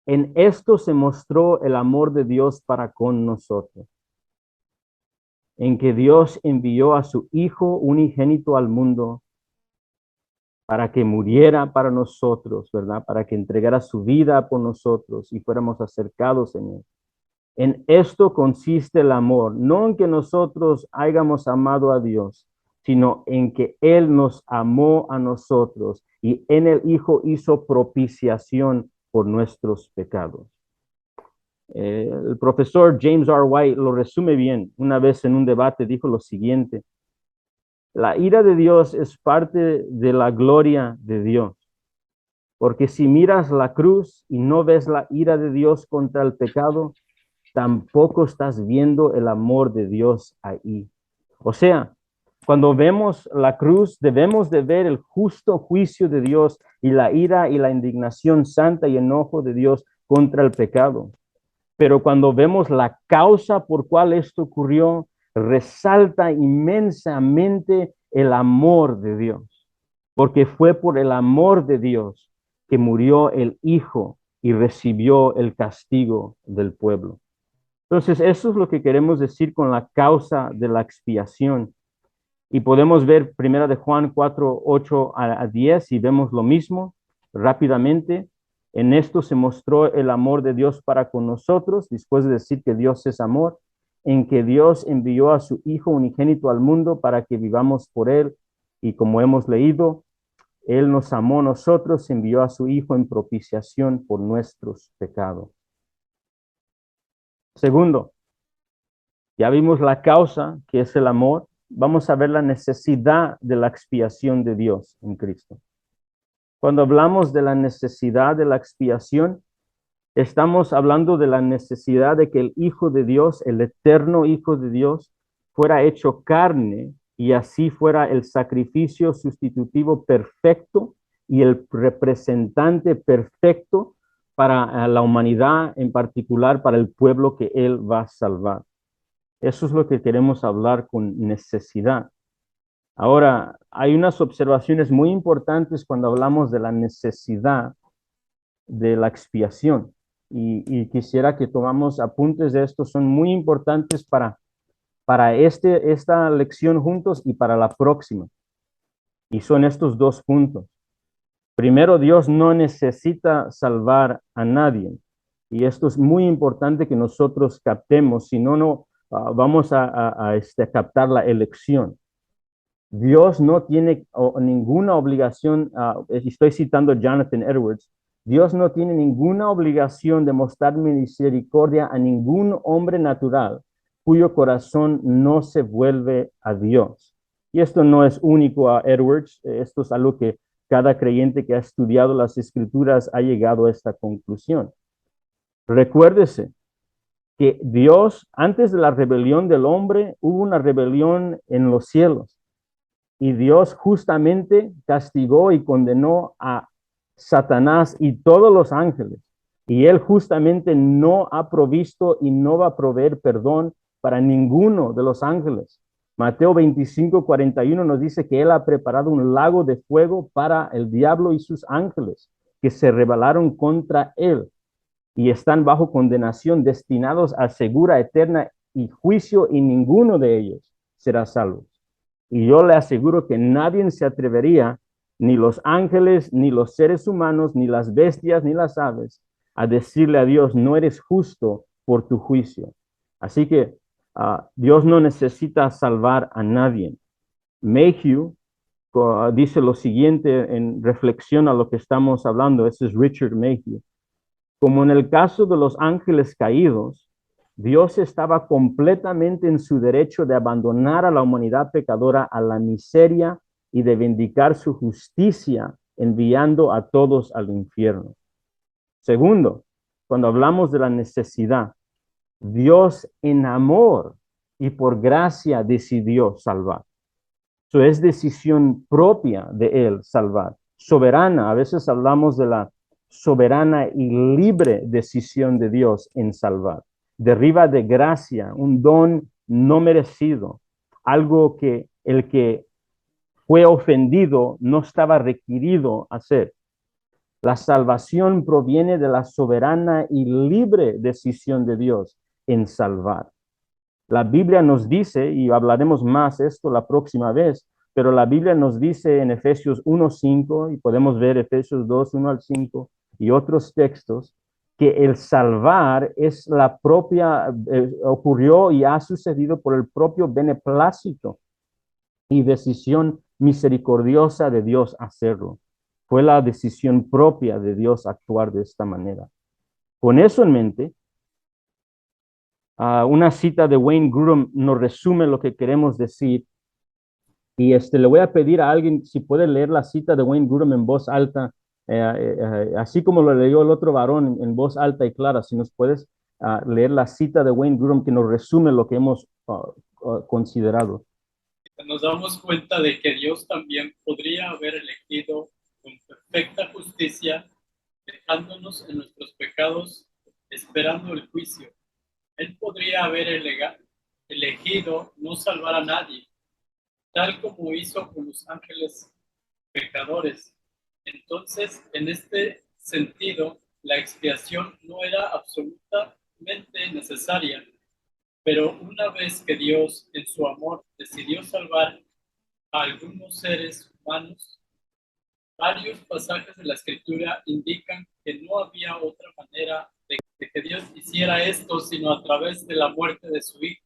En esto se mostró el amor de Dios para con nosotros, en que Dios envió a su Hijo unigénito al mundo para que muriera para nosotros, ¿verdad? Para que entregara su vida por nosotros y fuéramos acercados en Él. En esto consiste el amor, no en que nosotros hayamos amado a Dios, sino en que Él nos amó a nosotros y en el Hijo hizo propiciación por nuestros pecados. El profesor James R. White lo resume bien. Una vez en un debate dijo lo siguiente: la ira de Dios es parte de la gloria de Dios, porque si miras la cruz y no ves la ira de Dios contra el pecado, tampoco estás viendo el amor de Dios ahí. O sea, cuando vemos la cruz, debemos de ver el justo juicio de Dios y la ira y la indignación santa y enojo de Dios contra el pecado. Pero cuando vemos la causa por cual esto ocurrió, resalta inmensamente el amor de Dios, porque fue por el amor de Dios que murió el Hijo y recibió el castigo del pueblo. Entonces, eso es lo que queremos decir con la causa de la expiación. Y podemos ver primera de Juan 4, 8 a 10 y vemos lo mismo rápidamente. En esto se mostró el amor de Dios para con nosotros, después de decir que Dios es amor, en que Dios envió a su Hijo unigénito al mundo para que vivamos por Él. Y como hemos leído, Él nos amó a nosotros, envió a su Hijo en propiciación por nuestros pecados. Segundo, ya vimos la causa, que es el amor. Vamos a ver la necesidad de la expiación de Dios en Cristo. Cuando hablamos de la necesidad de la expiación, estamos hablando de la necesidad de que el Hijo de Dios, el eterno Hijo de Dios, fuera hecho carne y así fuera el sacrificio sustitutivo perfecto y el representante perfecto para la humanidad, en particular para el pueblo que Él va a salvar. Eso es lo que queremos hablar con necesidad. Ahora, hay unas observaciones muy importantes cuando hablamos de la necesidad de la expiación. Y quisiera que tomamos apuntes de esto. Son muy importantes para esta lección juntos y para la próxima. Y son estos dos puntos. Primero, Dios no necesita salvar a nadie. Y esto es muy importante que nosotros captemos, si no, vamos a captar la elección. Dios no tiene ninguna obligación, estoy citando a Jonathan Edwards, Dios no tiene ninguna obligación de mostrar misericordia a ningún hombre natural cuyo corazón no se vuelve a Dios. Y esto no es único a Edwards, esto es algo que cada creyente que ha estudiado las Escrituras ha llegado a esta conclusión. Recuérdese que Dios, antes de la rebelión del hombre, hubo una rebelión en los cielos. Y Dios justamente castigó y condenó a Satanás y todos los ángeles. Y Él justamente no ha provisto y no va a proveer perdón para ninguno de los ángeles. Mateo 25, 41 nos dice que Él ha preparado un lago de fuego para el diablo y sus ángeles, que se rebelaron contra Él y están bajo condenación, destinados a segura eterna y juicio, y ninguno de ellos será salvo. Y yo le aseguro que nadie se atrevería, ni los ángeles, ni los seres humanos, ni las bestias, ni las aves, a decirle a Dios: no eres justo por tu juicio. Así que Dios no necesita salvar a nadie. Mayhew dice lo siguiente en reflexión a lo que estamos hablando. Ese es Richard Mayhew. Como en el caso de los ángeles caídos, Dios estaba completamente en su derecho de abandonar a la humanidad pecadora a la miseria y de vindicar su justicia enviando a todos al infierno. Segundo, cuando hablamos de la necesidad, Dios en amor y por gracia decidió salvar. Eso es decisión propia de Él salvar. Soberana, a veces hablamos de la soberana y libre decisión de Dios en salvar. Deriva de gracia, un don no merecido, algo que el que fue ofendido no estaba requerido hacer. La salvación proviene de la soberana y libre decisión de Dios en salvar. La Biblia nos dice, y hablaremos más esto la próxima vez, pero la Biblia nos dice en Efesios 1:5, y podemos ver Efesios 2:1 al 5 y otros textos, que el salvar es la propia, ocurrió y ha sucedido por el propio beneplácito y decisión misericordiosa de Dios hacerlo. Fue la decisión propia de Dios actuar de esta manera. Con eso en mente, una cita de Wayne Grudem nos resume lo que queremos decir. Y le voy a pedir a alguien si puede leer la cita de Wayne Grudem en voz alta, así como lo leyó el otro varón en voz alta y clara. Si nos puedes leer la cita de Wayne Grudem que nos resume lo que hemos considerado. Nos damos cuenta de que Dios también podría haber elegido con perfecta justicia, dejándonos en nuestros pecados, esperando el juicio. Él podría haber elegido no salvar a nadie, tal como hizo con los ángeles pecadores. Entonces, en este sentido, la expiación no era absolutamente necesaria, pero una vez que Dios, en su amor, decidió salvar a algunos seres humanos, varios pasajes de la Escritura indican que no había otra manera de que Dios hiciera esto sino a través de la muerte de su Hijo.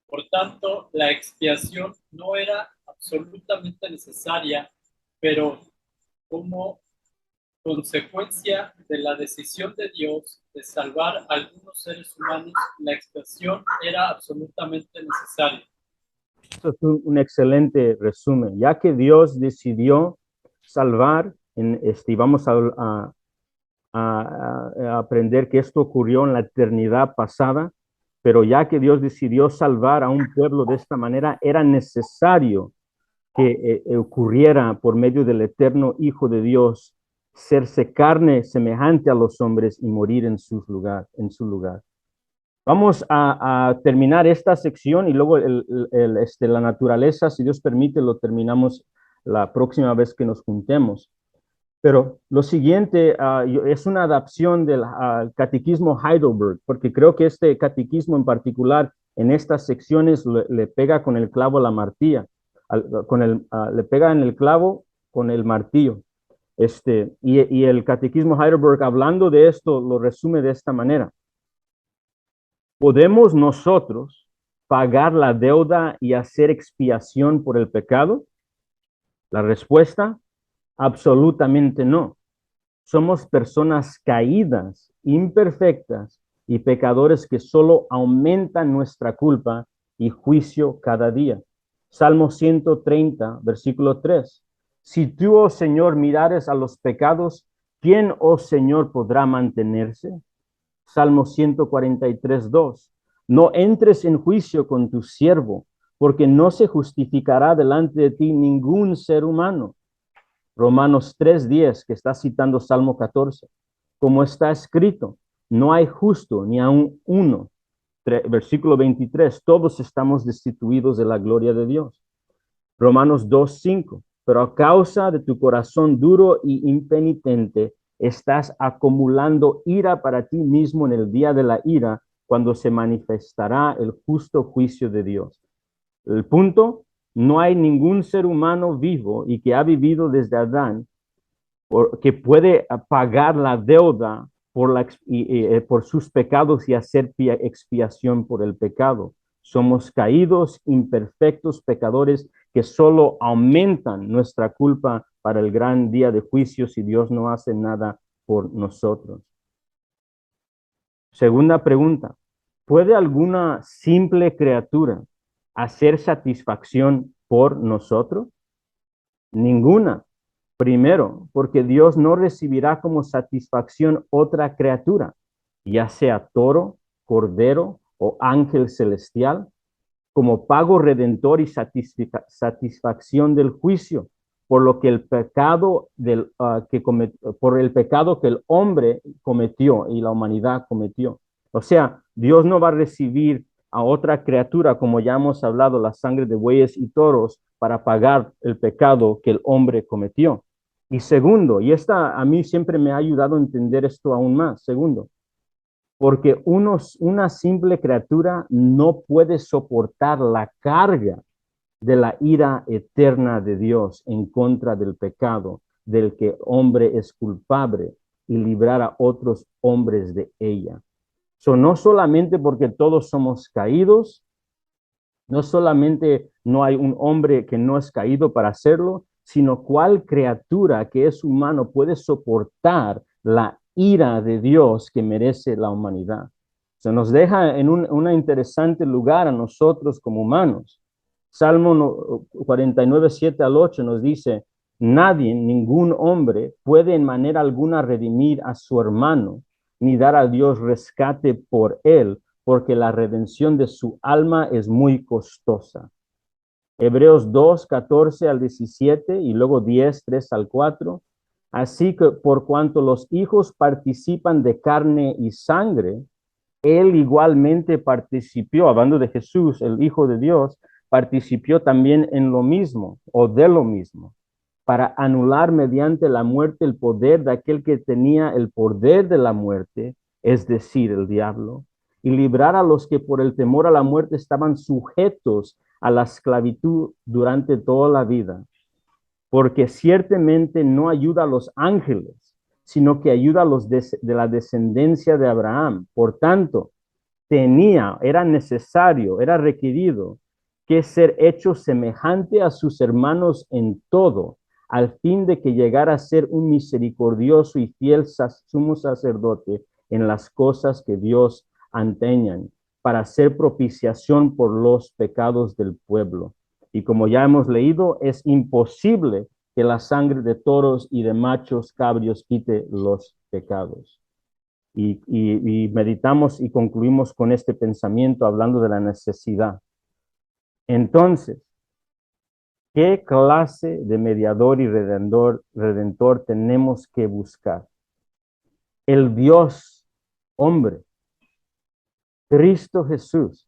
Por tanto, la expiación no era absolutamente necesaria, pero como consecuencia de la decisión de Dios de salvar a algunos seres humanos, la expiación era absolutamente necesaria. Eso es un excelente resumen. Ya que Dios decidió salvar, y vamos a aprender que esto ocurrió en la eternidad pasada, pero ya que Dios decidió salvar a un pueblo de esta manera, era necesario que ocurriera por medio del eterno Hijo de Dios, serse carne semejante a los hombres y morir en su lugar. Vamos a terminar esta sección y luego la naturaleza, si Dios permite, lo terminamos la próxima vez que nos juntemos. Pero lo siguiente es una adaptación del catequismo Heidelberg, porque creo que este catequismo en particular en estas secciones le pega con el clavo a la martilla, le pega en el clavo con el martillo. Y el catequismo Heidelberg, hablando de esto, lo resume de esta manera. ¿Podemos nosotros pagar la deuda y hacer expiación por el pecado? La respuesta, absolutamente no. Somos personas caídas, imperfectas y pecadores que solo aumentan nuestra culpa y juicio cada día. Salmo 130, versículo 3. Si tú, oh Señor, mirares a los pecados, ¿quién, oh Señor, podrá mantenerse? Salmo 143, 2. No entres en juicio con tu siervo, porque no se justificará delante de ti ningún ser humano. Romanos 3:10, que está citando Salmo 14. Como está escrito, no hay justo ni aun uno. Versículo 23, todos estamos destituidos de la gloria de Dios. Romanos 2:5, pero a causa de tu corazón duro y impenitente, estás acumulando ira para ti mismo en el día de la ira, cuando se manifestará el justo juicio de Dios. El punto, no hay ningún ser humano vivo y que ha vivido desde Adán que puede pagar la deuda por sus pecados y hacer expiación por el pecado. Somos caídos, imperfectos pecadores que solo aumentan nuestra culpa para el gran día de juicio si Dios no hace nada por nosotros. Segunda pregunta, ¿Puede alguna simple criatura hacer satisfacción por nosotros? Ninguna. Primero, porque Dios no recibirá como satisfacción otra criatura, ya sea toro, cordero o ángel celestial, como pago redentor y satisfacción del juicio, por lo que el pecado por el pecado que el hombre cometió y la humanidad cometió. O sea, Dios no va a recibir a otra criatura, como ya hemos hablado, la sangre de bueyes y toros, para pagar el pecado que el hombre cometió. Y segundo, y esta a mí siempre me ha ayudado a entender esto aún más. Segundo, porque una simple criatura no puede soportar la carga de la ira eterna de Dios en contra del pecado del que hombre es culpable y librar a otros hombres de ella. No solamente porque todos somos caídos, no solamente no hay un hombre que no es caído para hacerlo, sino cuál criatura que es humano puede soportar la ira de Dios que merece la humanidad. Se nos deja en un interesante lugar a nosotros como humanos. Salmo 49, 7 al 8 nos dice, nadie, ningún hombre puede en manera alguna redimir a su hermano, ni dar a Dios rescate por él, porque la redención de su alma es muy costosa. Hebreos 2, 14 al 17 y luego 10, 3 al 4. Así que por cuanto los hijos participan de carne y sangre, él igualmente participó, hablando de Jesús, el Hijo de Dios, participó también en lo mismo o de lo mismo, para anular mediante la muerte el poder de aquel que tenía el poder de la muerte, es decir, el diablo, y librar a los que por el temor a la muerte estaban sujetos a la esclavitud durante toda la vida, porque ciertamente no ayuda a los ángeles, sino que ayuda a los de la descendencia de Abraham. Por tanto, era necesario, era requerido que ser hecho semejante a sus hermanos en todo, al fin de que llegara a ser un misericordioso y fiel sumo sacerdote en las cosas que Dios anteñan, para hacer propiciación por los pecados del pueblo. Y como ya hemos leído, es imposible que la sangre de toros y de machos cabrios quite los pecados. Y meditamos y concluimos con este pensamiento hablando de la necesidad. Entonces, ¿qué clase de mediador y redentor tenemos que buscar? El Dios hombre, Cristo Jesús,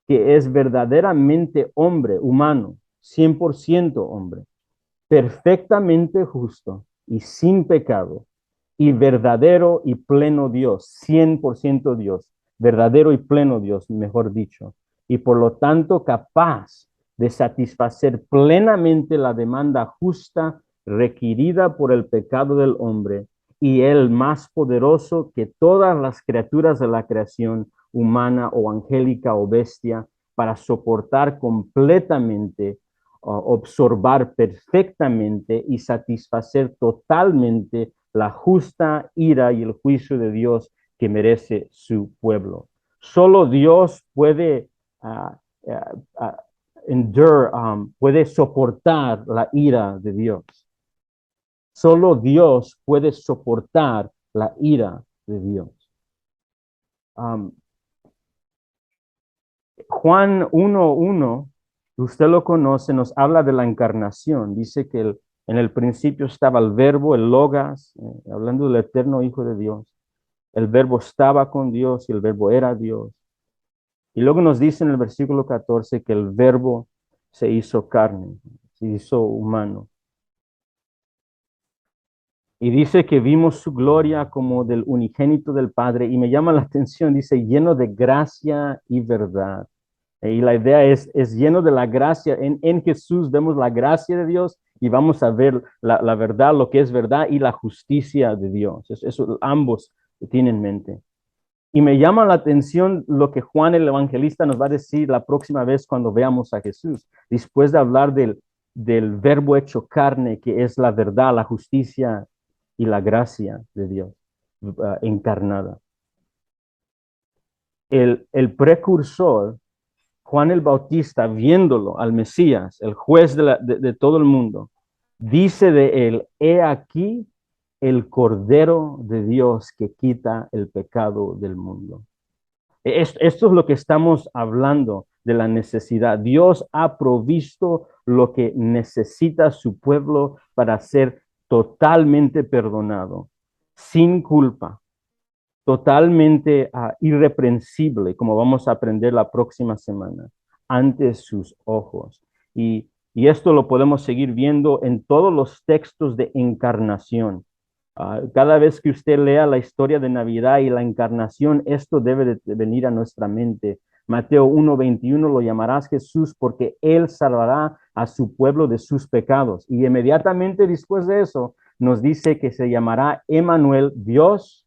que es verdaderamente hombre, humano, 100% hombre, perfectamente justo y sin pecado, y verdadero y pleno Dios, 100% Dios, verdadero y pleno Dios, mejor dicho, y por lo tanto capaz de satisfacer plenamente la demanda justa requerida por el pecado del hombre, y el más poderoso que todas las criaturas de la creación, humana o angélica o bestia, para soportar completamente, observar perfectamente y satisfacer totalmente la justa ira y el juicio de Dios que merece su pueblo. Solo Dios puede puede soportar la ira de Dios. Solo Dios puede soportar la ira de Dios. Juan 1:1, usted lo conoce, nos habla de la encarnación. Dice que en el principio estaba el verbo, el logos, hablando del eterno Hijo de Dios. El verbo estaba con Dios y el verbo era Dios. Y luego nos dice en el versículo 14 que el verbo se hizo carne, se hizo humano. Y dice que vimos su gloria como del unigénito del Padre. Y me llama la atención, dice, lleno de gracia y verdad. Y la idea es lleno de la gracia. En Jesús vemos la gracia de Dios y vamos a ver la verdad, lo que es verdad y la justicia de Dios. Eso ambos tienen en mente. Y me llama la atención lo que Juan el Evangelista nos va a decir la próxima vez cuando veamos a Jesús, después de hablar del verbo hecho carne, que es la verdad, la justicia y la gracia de Dios encarnada. el precursor, Juan el Bautista, viéndolo al Mesías, el juez de todo el mundo, dice de él, he aquí el Cordero de Dios que quita el pecado del mundo. Esto es lo que estamos hablando de la necesidad. Dios ha provisto lo que necesita su pueblo para ser totalmente perdonado, sin culpa, totalmente irreprensible, como vamos a aprender la próxima semana, ante sus ojos. Y esto lo podemos seguir viendo en todos los textos de encarnación. Cada vez que usted lea la historia de Navidad y la encarnación, esto debe de venir a nuestra mente. Mateo 1:21 lo llamarás Jesús porque Él salvará a su pueblo de sus pecados. Y inmediatamente después de eso nos dice que se llamará Emmanuel, Dios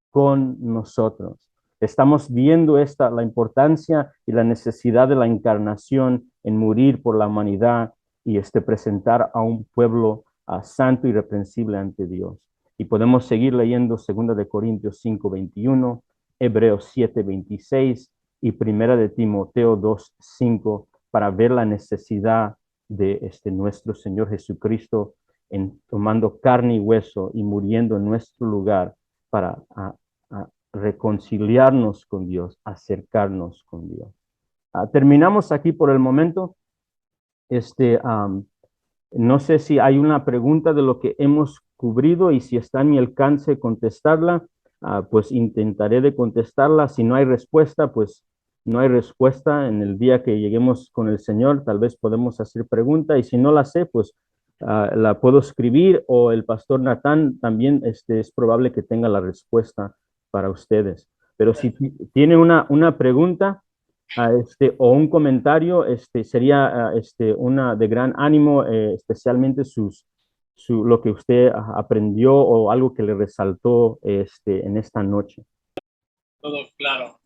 con nosotros. Estamos viendo la importancia y la necesidad de la encarnación en morir por la humanidad y presentar a un pueblo santo y irreprensible ante Dios. Y podemos seguir leyendo 2 de Corintios 5:21, Hebreos 7:26 y 1 de Timoteo 2:5 para ver la necesidad de nuestro Señor Jesucristo en tomando carne y hueso y muriendo en nuestro lugar para a reconciliarnos con Dios, acercarnos con Dios. Terminamos aquí por el momento. No sé si hay una pregunta de lo que hemos cubrido y si está en mi alcance contestarla, pues intentaré de contestarla. Si no hay respuesta, pues no hay respuesta. En el día que lleguemos con el Señor, tal vez podemos hacer pregunta y si no la sé, pues la puedo escribir o el pastor Natán también es probable que tenga la respuesta para ustedes. Pero si tiene una pregunta, o un comentario, sería una de gran ánimo, especialmente lo que usted aprendió o algo que le resaltó en esta noche. Todo claro.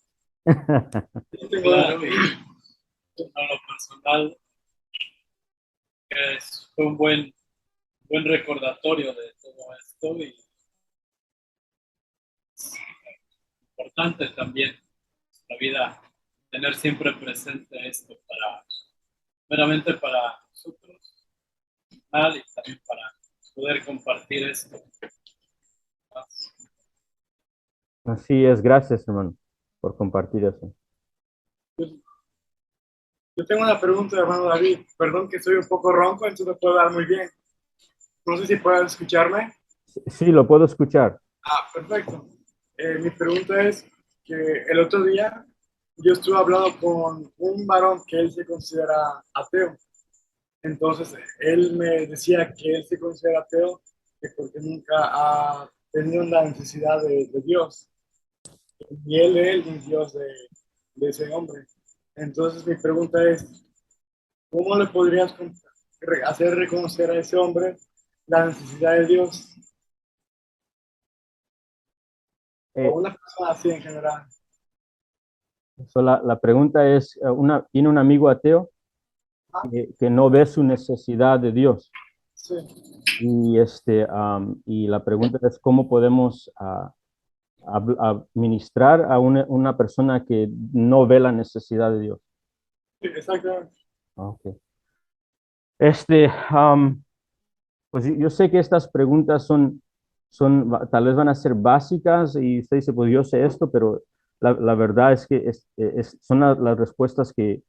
Claro, y a lo personal, fue un buen recordatorio de todo esto y es importante también en la vida tener siempre presente esto meramente para nosotros y también para poder compartir esto. Así es, gracias hermano por compartir eso. Yo tengo una pregunta, hermano David. Perdón que soy un poco ronco, entonces no puedo dar muy bien. No sé si pueden escucharme. Sí, lo puedo escuchar. Perfecto. Mi pregunta es que el otro día yo estuve hablando con un varón que él se considera ateo. Entonces, él me decía que él se considera ateo porque nunca ha tenido la necesidad de Dios. Y él es el Dios de ese hombre. Entonces, mi pregunta es, ¿cómo le podrías hacer reconocer a ese hombre la necesidad de Dios? O una persona así en general. La pregunta es, ¿tiene un amigo ateo que no ve su necesidad de Dios? Sí. Y la pregunta es, ¿cómo podemos administrar a una persona que no ve la necesidad de Dios? Exactamente. Okay. Pues yo sé que estas preguntas tal vez van a ser básicas y usted dice, pues yo sé esto, pero la verdad es que son las respuestas que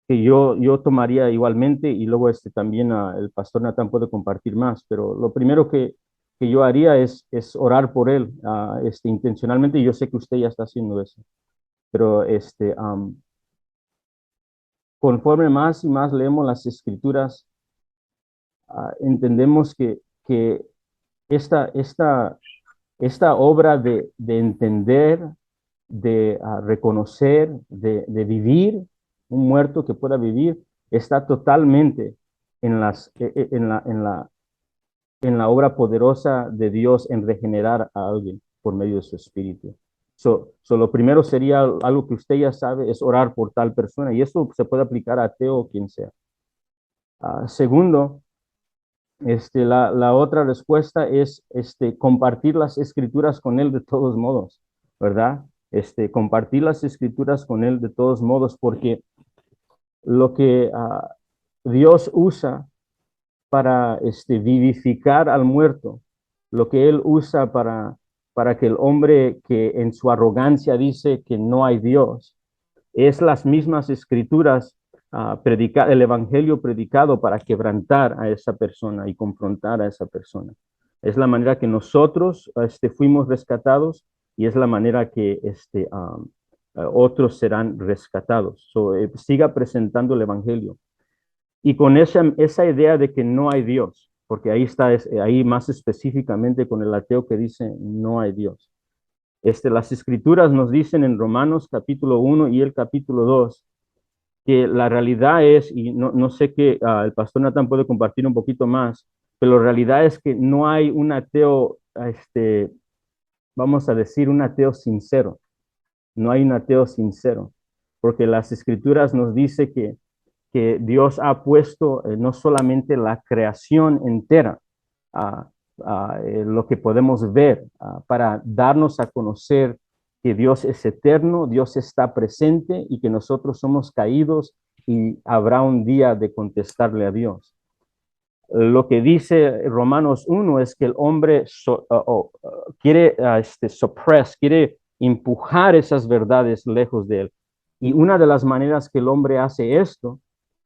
yo tomaría igualmente y luego también el pastor Natán puede compartir más, pero lo primero que yo haría es orar por él intencionalmente y yo sé que usted ya está haciendo eso, pero conforme más y más leemos las escrituras, entendemos que esta, esta, esta obra de entender, de reconocer, de vivir, un muerto que pueda vivir, está totalmente en la obra poderosa de Dios en regenerar a alguien por medio de su espíritu. Lo primero sería algo que usted ya sabe, es orar por tal persona, y eso se puede aplicar a ateo o quien sea. Segundo, la otra respuesta es compartir las escrituras con él de todos modos, ¿verdad? compartir las escrituras con él de todos modos, porque lo que Dios usa para vivificar al muerto, lo que él usa para que el hombre que en su arrogancia dice que no hay Dios, es las mismas escrituras, el evangelio predicado para quebrantar a esa persona y confrontar a esa persona. Es la manera que nosotros fuimos rescatados y es la manera que otros serán rescatados. Siga presentando el evangelio. Y con esa idea de que no hay Dios, porque ahí está, ahí más específicamente con el ateo que dice no hay Dios. Las escrituras nos dicen en Romanos capítulo 1 y el capítulo 2 que la realidad es, y no sé que el pastor Natán puede compartir un poquito más, pero la realidad es que no hay un ateo, vamos a decir, un ateo sincero. No hay un ateo sincero, porque las escrituras nos dice que Dios ha puesto no solamente la creación entera, lo que podemos ver, para darnos a conocer que Dios es eterno, Dios está presente y que nosotros somos caídos y habrá un día de contestarle a Dios. Lo que dice Romanos 1 es que el hombre quiere quiere empujar esas verdades lejos de él. Y una de las maneras que el hombre hace esto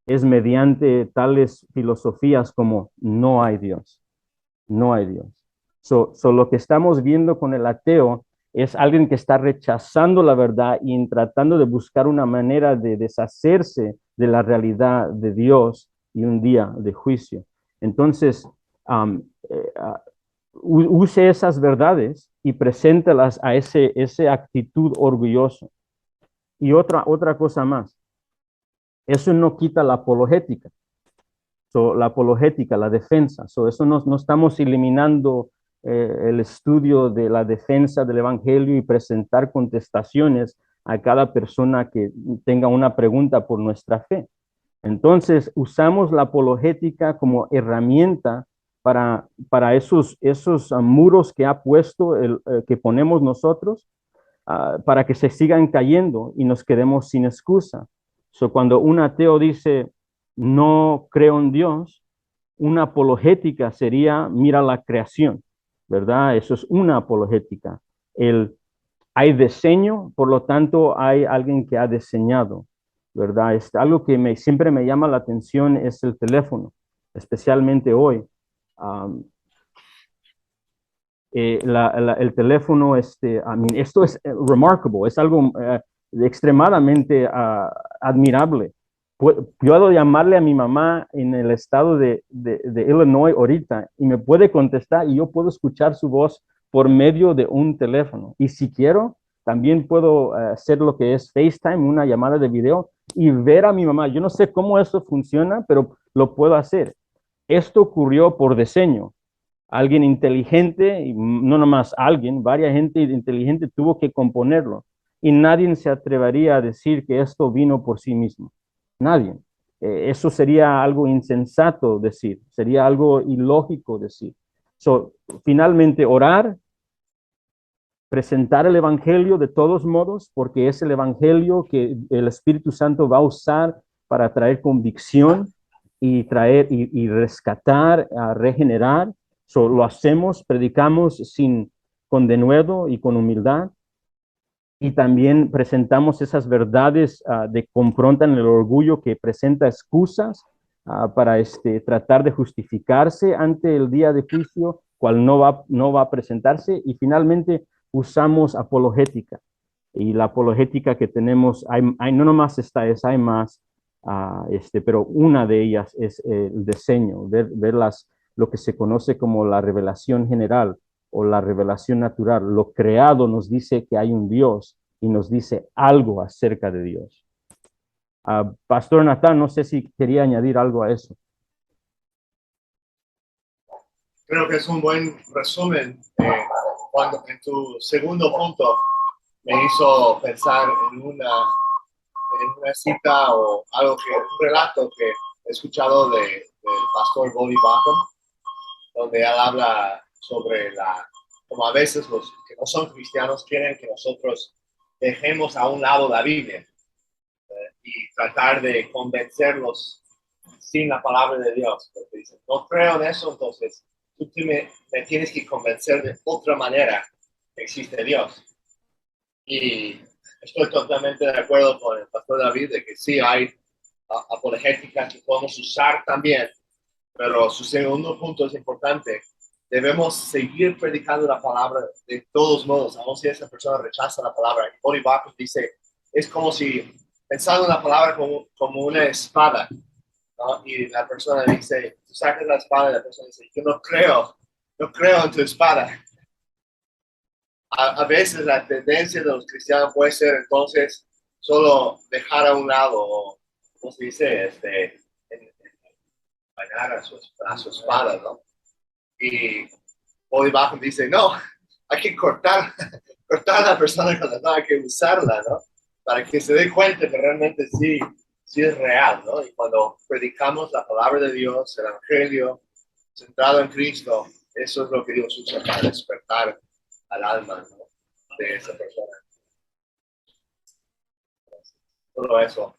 es mediante tales filosofías como no hay Dios, no hay Dios. Lo que estamos viendo con el ateo es alguien que está rechazando la verdad y tratando de buscar una manera de deshacerse de la realidad de Dios y un día de juicio. Entonces, use esas verdades y preséntalas a esa actitud orgullosa. Y otra cosa más, eso no quita la apologética. La apologética, la defensa. Eso no estamos eliminando el estudio de la defensa del evangelio y presentar contestaciones a cada persona que tenga una pregunta por nuestra fe. Entonces, usamos la apologética como herramienta para esos muros que ha puesto, que ponemos nosotros, para que se sigan cayendo y nos quedemos sin excusa. Cuando un ateo dice, no creo en Dios, una apologética sería, mira la creación, ¿verdad? Eso es una apologética. Hay diseño, por lo tanto, hay alguien que ha diseñado, ¿verdad? Algo que siempre me llama la atención es el teléfono, especialmente hoy. El teléfono, esto es remarkable, es algo extremadamente admirable. Puedo llamarle a mi mamá en el estado de Illinois ahorita y me puede contestar y yo puedo escuchar su voz por medio de un teléfono. Y si quiero, también puedo hacer lo que es FaceTime, una llamada de video, y ver a mi mamá. Yo no sé cómo eso funciona, pero lo puedo hacer. Esto ocurrió por diseño. Alguien inteligente, y no nomás alguien, varias gente inteligente tuvo que componerlo. Y nadie se atrevería a decir que esto vino por sí mismo. Nadie. Eso sería algo insensato decir, sería algo ilógico decir. Finalmente, orar, presentar el evangelio de todos modos, porque es el evangelio que el Espíritu Santo va a usar para traer convicción y traer y rescatar, regenerar. Lo hacemos, predicamos con denuedo y con humildad. Y también presentamos esas verdades de confrontan el orgullo que presenta excusas para tratar de justificarse ante el día de juicio, cual no va a presentarse. Y finalmente usamos apologética. Y la apologética que tenemos, no nomás hay más, pero una de ellas es el diseño, ver lo que se conoce como la revelación general o la revelación natural. Lo creado nos dice que hay un Dios y nos dice algo acerca de Dios. Pastor Natán, no sé si quería añadir algo a eso. Creo que es un buen resumen. Cuando en tu segundo punto me hizo pensar en una cita o algo un relato que he escuchado del pastor Bobby Backham, donde él habla sobre como a veces los que no son cristianos quieren que nosotros dejemos a un lado la Biblia y tratar de convencerlos sin la palabra de Dios. Porque dicen, no creo en eso, entonces tú me tienes que convencer de otra manera que existe Dios. Y estoy totalmente de acuerdo con el pastor David de que sí hay apologéticas que podemos usar también, pero su segundo punto es importante. Debemos seguir predicando la palabra de todos modos, aun si esa persona rechaza la palabra. Y Bonnie Backus dice, es como si pensando en la palabra como una espada, ¿no? Y la persona dice, tú sacas la espada y la persona dice, yo no creo en tu espada. A veces la tendencia de los cristianos puede ser entonces solo dejar a un lado, o como se dice, bailar a su espada, ¿no? Y Bobby Backus dice, no, hay que cortar a la persona cuando no hay que usarla, ¿no? Para que se dé cuenta que realmente sí es real, ¿no? Y cuando predicamos la palabra de Dios, el evangelio, centrado en Cristo, eso es lo que Dios usa para despertar al alma, ¿no? De esa persona. Todo eso.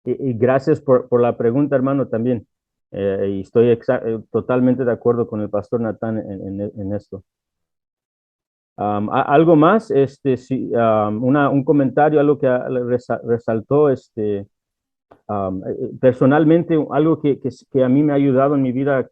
Y gracias por la pregunta, hermano, también. Y estoy totalmente de acuerdo con el pastor Natán en esto. Algo más, sí, un comentario, algo que resaltó, personalmente, algo que a mí me ha ayudado en mi vida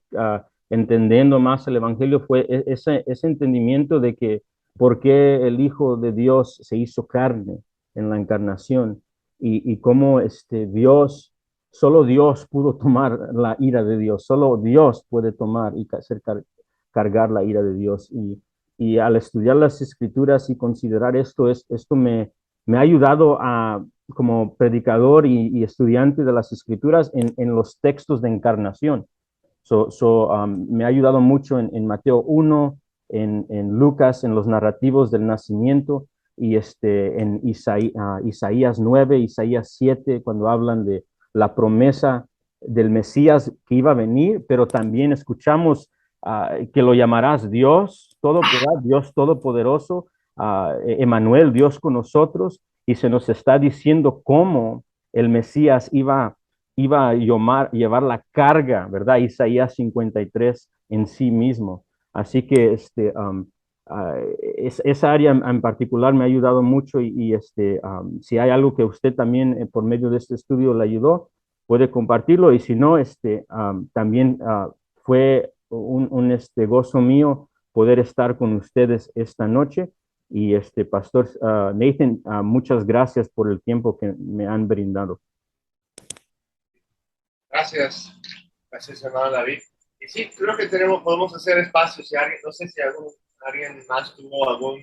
entendiendo más el Evangelio fue ese entendimiento de que por qué el Hijo de Dios se hizo carne en la encarnación y cómo Dios, solo Dios pudo tomar la ira de Dios, solo Dios puede tomar y cargar la ira de Dios. Y al estudiar las Escrituras y considerar esto me ha ayudado como predicador y estudiante de las Escrituras en los textos de encarnación. Me ha ayudado mucho en Mateo 1, en Lucas, en los narrativos del nacimiento, y en Isaías 9, Isaías 7, cuando hablan de la promesa del Mesías que iba a venir, pero también escuchamos que lo llamarás Dios Dios Todopoderoso, Emmanuel, Dios con nosotros, y se nos está diciendo cómo el Mesías iba a llevar la carga, ¿verdad? Isaías 53 en sí mismo. Así que esa área en particular me ha ayudado mucho y si hay algo que usted también por medio de este estudio le ayudó, puede compartirlo y si no, también fue un gozo mío poder estar con ustedes esta noche. Y Pastor Nathan, muchas gracias por el tiempo que me han brindado. Gracias, hermano David. Y sí, creo que podemos hacer espacio. Si alguien, no sé si alguien más tuvo algún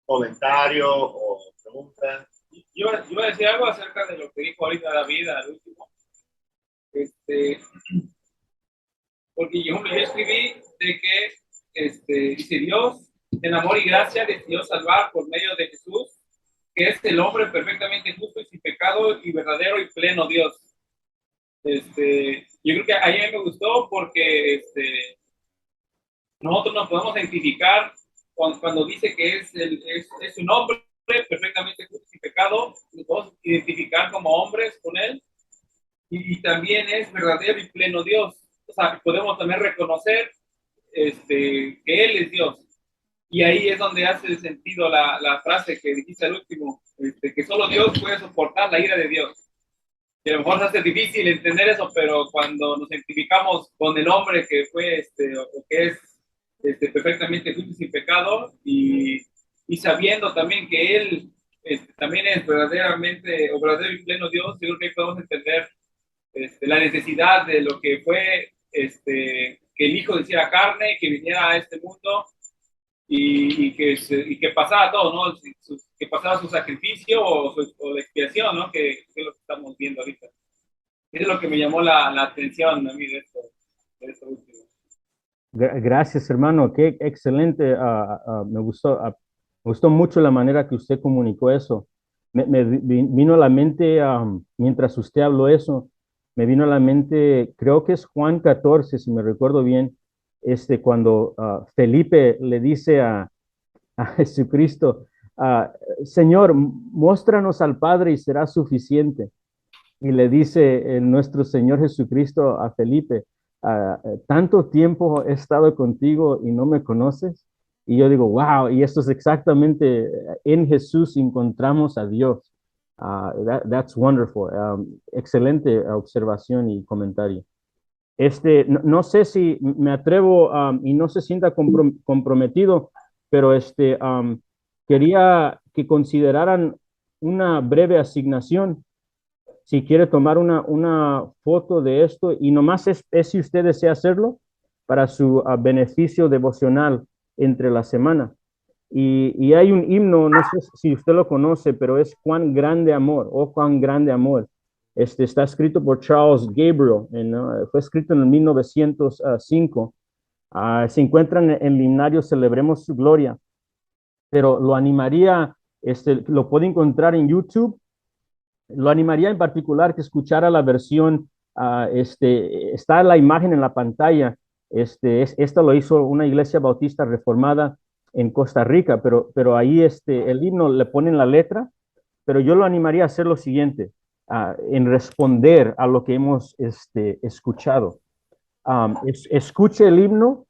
comentario o pregunta. Yo iba a decir algo acerca de lo que dijo ahorita David al último. Porque yo escribí de que dice Dios, en amor y gracia, decidió salvar por medio de Jesús, que es el hombre perfectamente justo y sin pecado y verdadero y pleno Dios. Yo creo que a mí me gustó porque nosotros nos podemos identificar cuando dice que es un hombre perfectamente justo y sin pecado, nos podemos identificar como hombres con él, y también es verdadero y pleno Dios. O sea, podemos también reconocer que Él es Dios. Y ahí es donde hace sentido la frase que dijiste al último, que solo Dios puede soportar la ira de Dios. Y a lo mejor se hace difícil entender eso, pero cuando nos identificamos con el hombre que fue, o que es perfectamente justo y sin pecado, y sabiendo también que Él también es verdaderamente, o verdadero y pleno Dios, yo creo que ahí podemos entender la necesidad de lo que fue que el Hijo hiciera carne, que viniera a este mundo y que pasara todo, ¿no? Que pasara su sacrificio o la expiación, ¿no? Que es lo que estamos viendo ahorita. Eso es lo que me llamó la atención a mí de esto último. Gracias, hermano. Qué excelente. Me gustó mucho la manera que usted comunicó eso. Me vino a la mente, mientras usted habló eso, me vino a la mente, creo que es Juan 14, si me recuerdo bien, cuando Felipe le dice a Jesucristo, Señor, muéstranos al Padre y será suficiente. Y le dice nuestro Señor Jesucristo a Felipe, tanto tiempo he estado contigo y no me conoces. Y yo digo, wow, y esto es exactamente, en Jesús encontramos a Dios. That's wonderful. Excelente observación y comentario. No sé si me atrevo y no se sienta comprometido, pero quería que consideraran una breve asignación. Si quiere tomar una foto de esto y nomás es si usted desea hacerlo para su beneficio devocional entre la semana. Y hay un himno, no sé si usted lo conoce, pero es Cuán grande amor, oh cuán grande amor. Está escrito por Charles Gabriel, fue escrito en el 1905. Se encuentra en el himnario Celebremos su Gloria, pero lo animaría, lo puede encontrar en YouTube. Lo animaría en particular que escuchara la versión, está la imagen en la pantalla. Esta lo hizo una iglesia bautista reformada en Costa Rica, pero ahí el himno le ponen la letra, pero yo lo animaría a hacer lo siguiente, en responder a lo que hemos escuchado. Escuche el himno,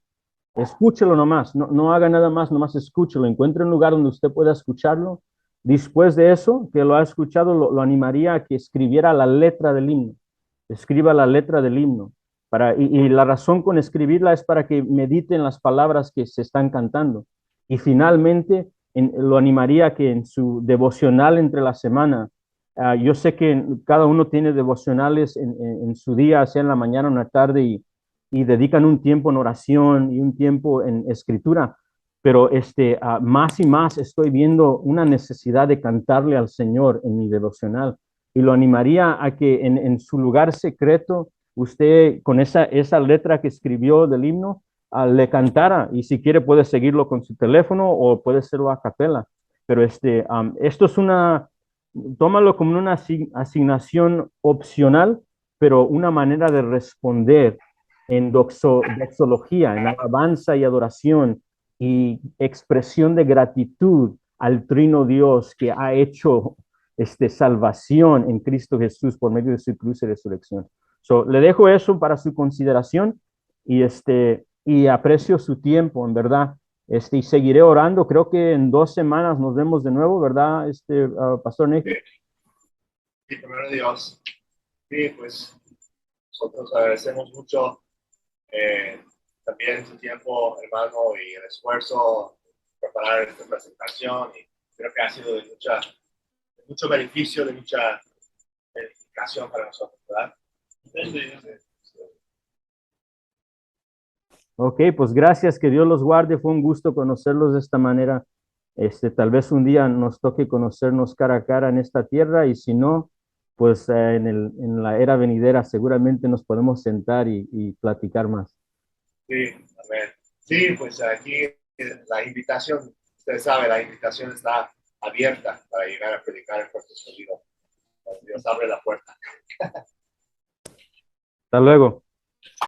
escúchelo nomás, no haga nada más, nomás escúchelo, encuentre un lugar donde usted pueda escucharlo. Después de eso, que lo ha escuchado, lo animaría a que escribiera la letra del himno, escriba la letra del himno. Y la razón con escribirla es para que mediten las palabras que se están cantando. Y finalmente, lo animaría a que en su devocional entre la semana, yo sé que cada uno tiene devocionales en su día, sea en la mañana o en la tarde, y dedican un tiempo en oración y un tiempo en escritura, pero más y más estoy viendo una necesidad de cantarle al Señor en mi devocional, y lo animaría a que en su lugar secreto, usted con esa letra que escribió del himno, le cantara, y si quiere puede seguirlo con su teléfono o puede hacerlo a capela, pero esto es tómalo como una asignación opcional, pero una manera de responder en doxología, en alabanza y adoración y expresión de gratitud al Trino Dios que ha hecho salvación en Cristo Jesús por medio de su cruz y resurrección. Le dejo eso para su consideración y aprecio su tiempo, en verdad. Y seguiré orando. Creo que en 2 semanas nos vemos de nuevo, ¿verdad, Pastor Nick? Sí, primero Dios. Sí, pues nosotros agradecemos mucho también su tiempo, hermano, y el esfuerzo de preparar esta presentación. Y creo que ha sido de mucho beneficio, de mucha edificación para nosotros, ¿verdad? Ok, pues gracias, que Dios los guarde. Fue un gusto conocerlos de esta manera. Tal vez un día nos toque conocernos cara a cara en esta tierra, y si no, pues en la era venidera seguramente nos podemos sentar y platicar más. Sí, amén. Sí, pues aquí la invitación, usted sabe, la invitación está abierta para llegar a predicar en Puerto Escondido. Dios abre la puerta. Hasta luego.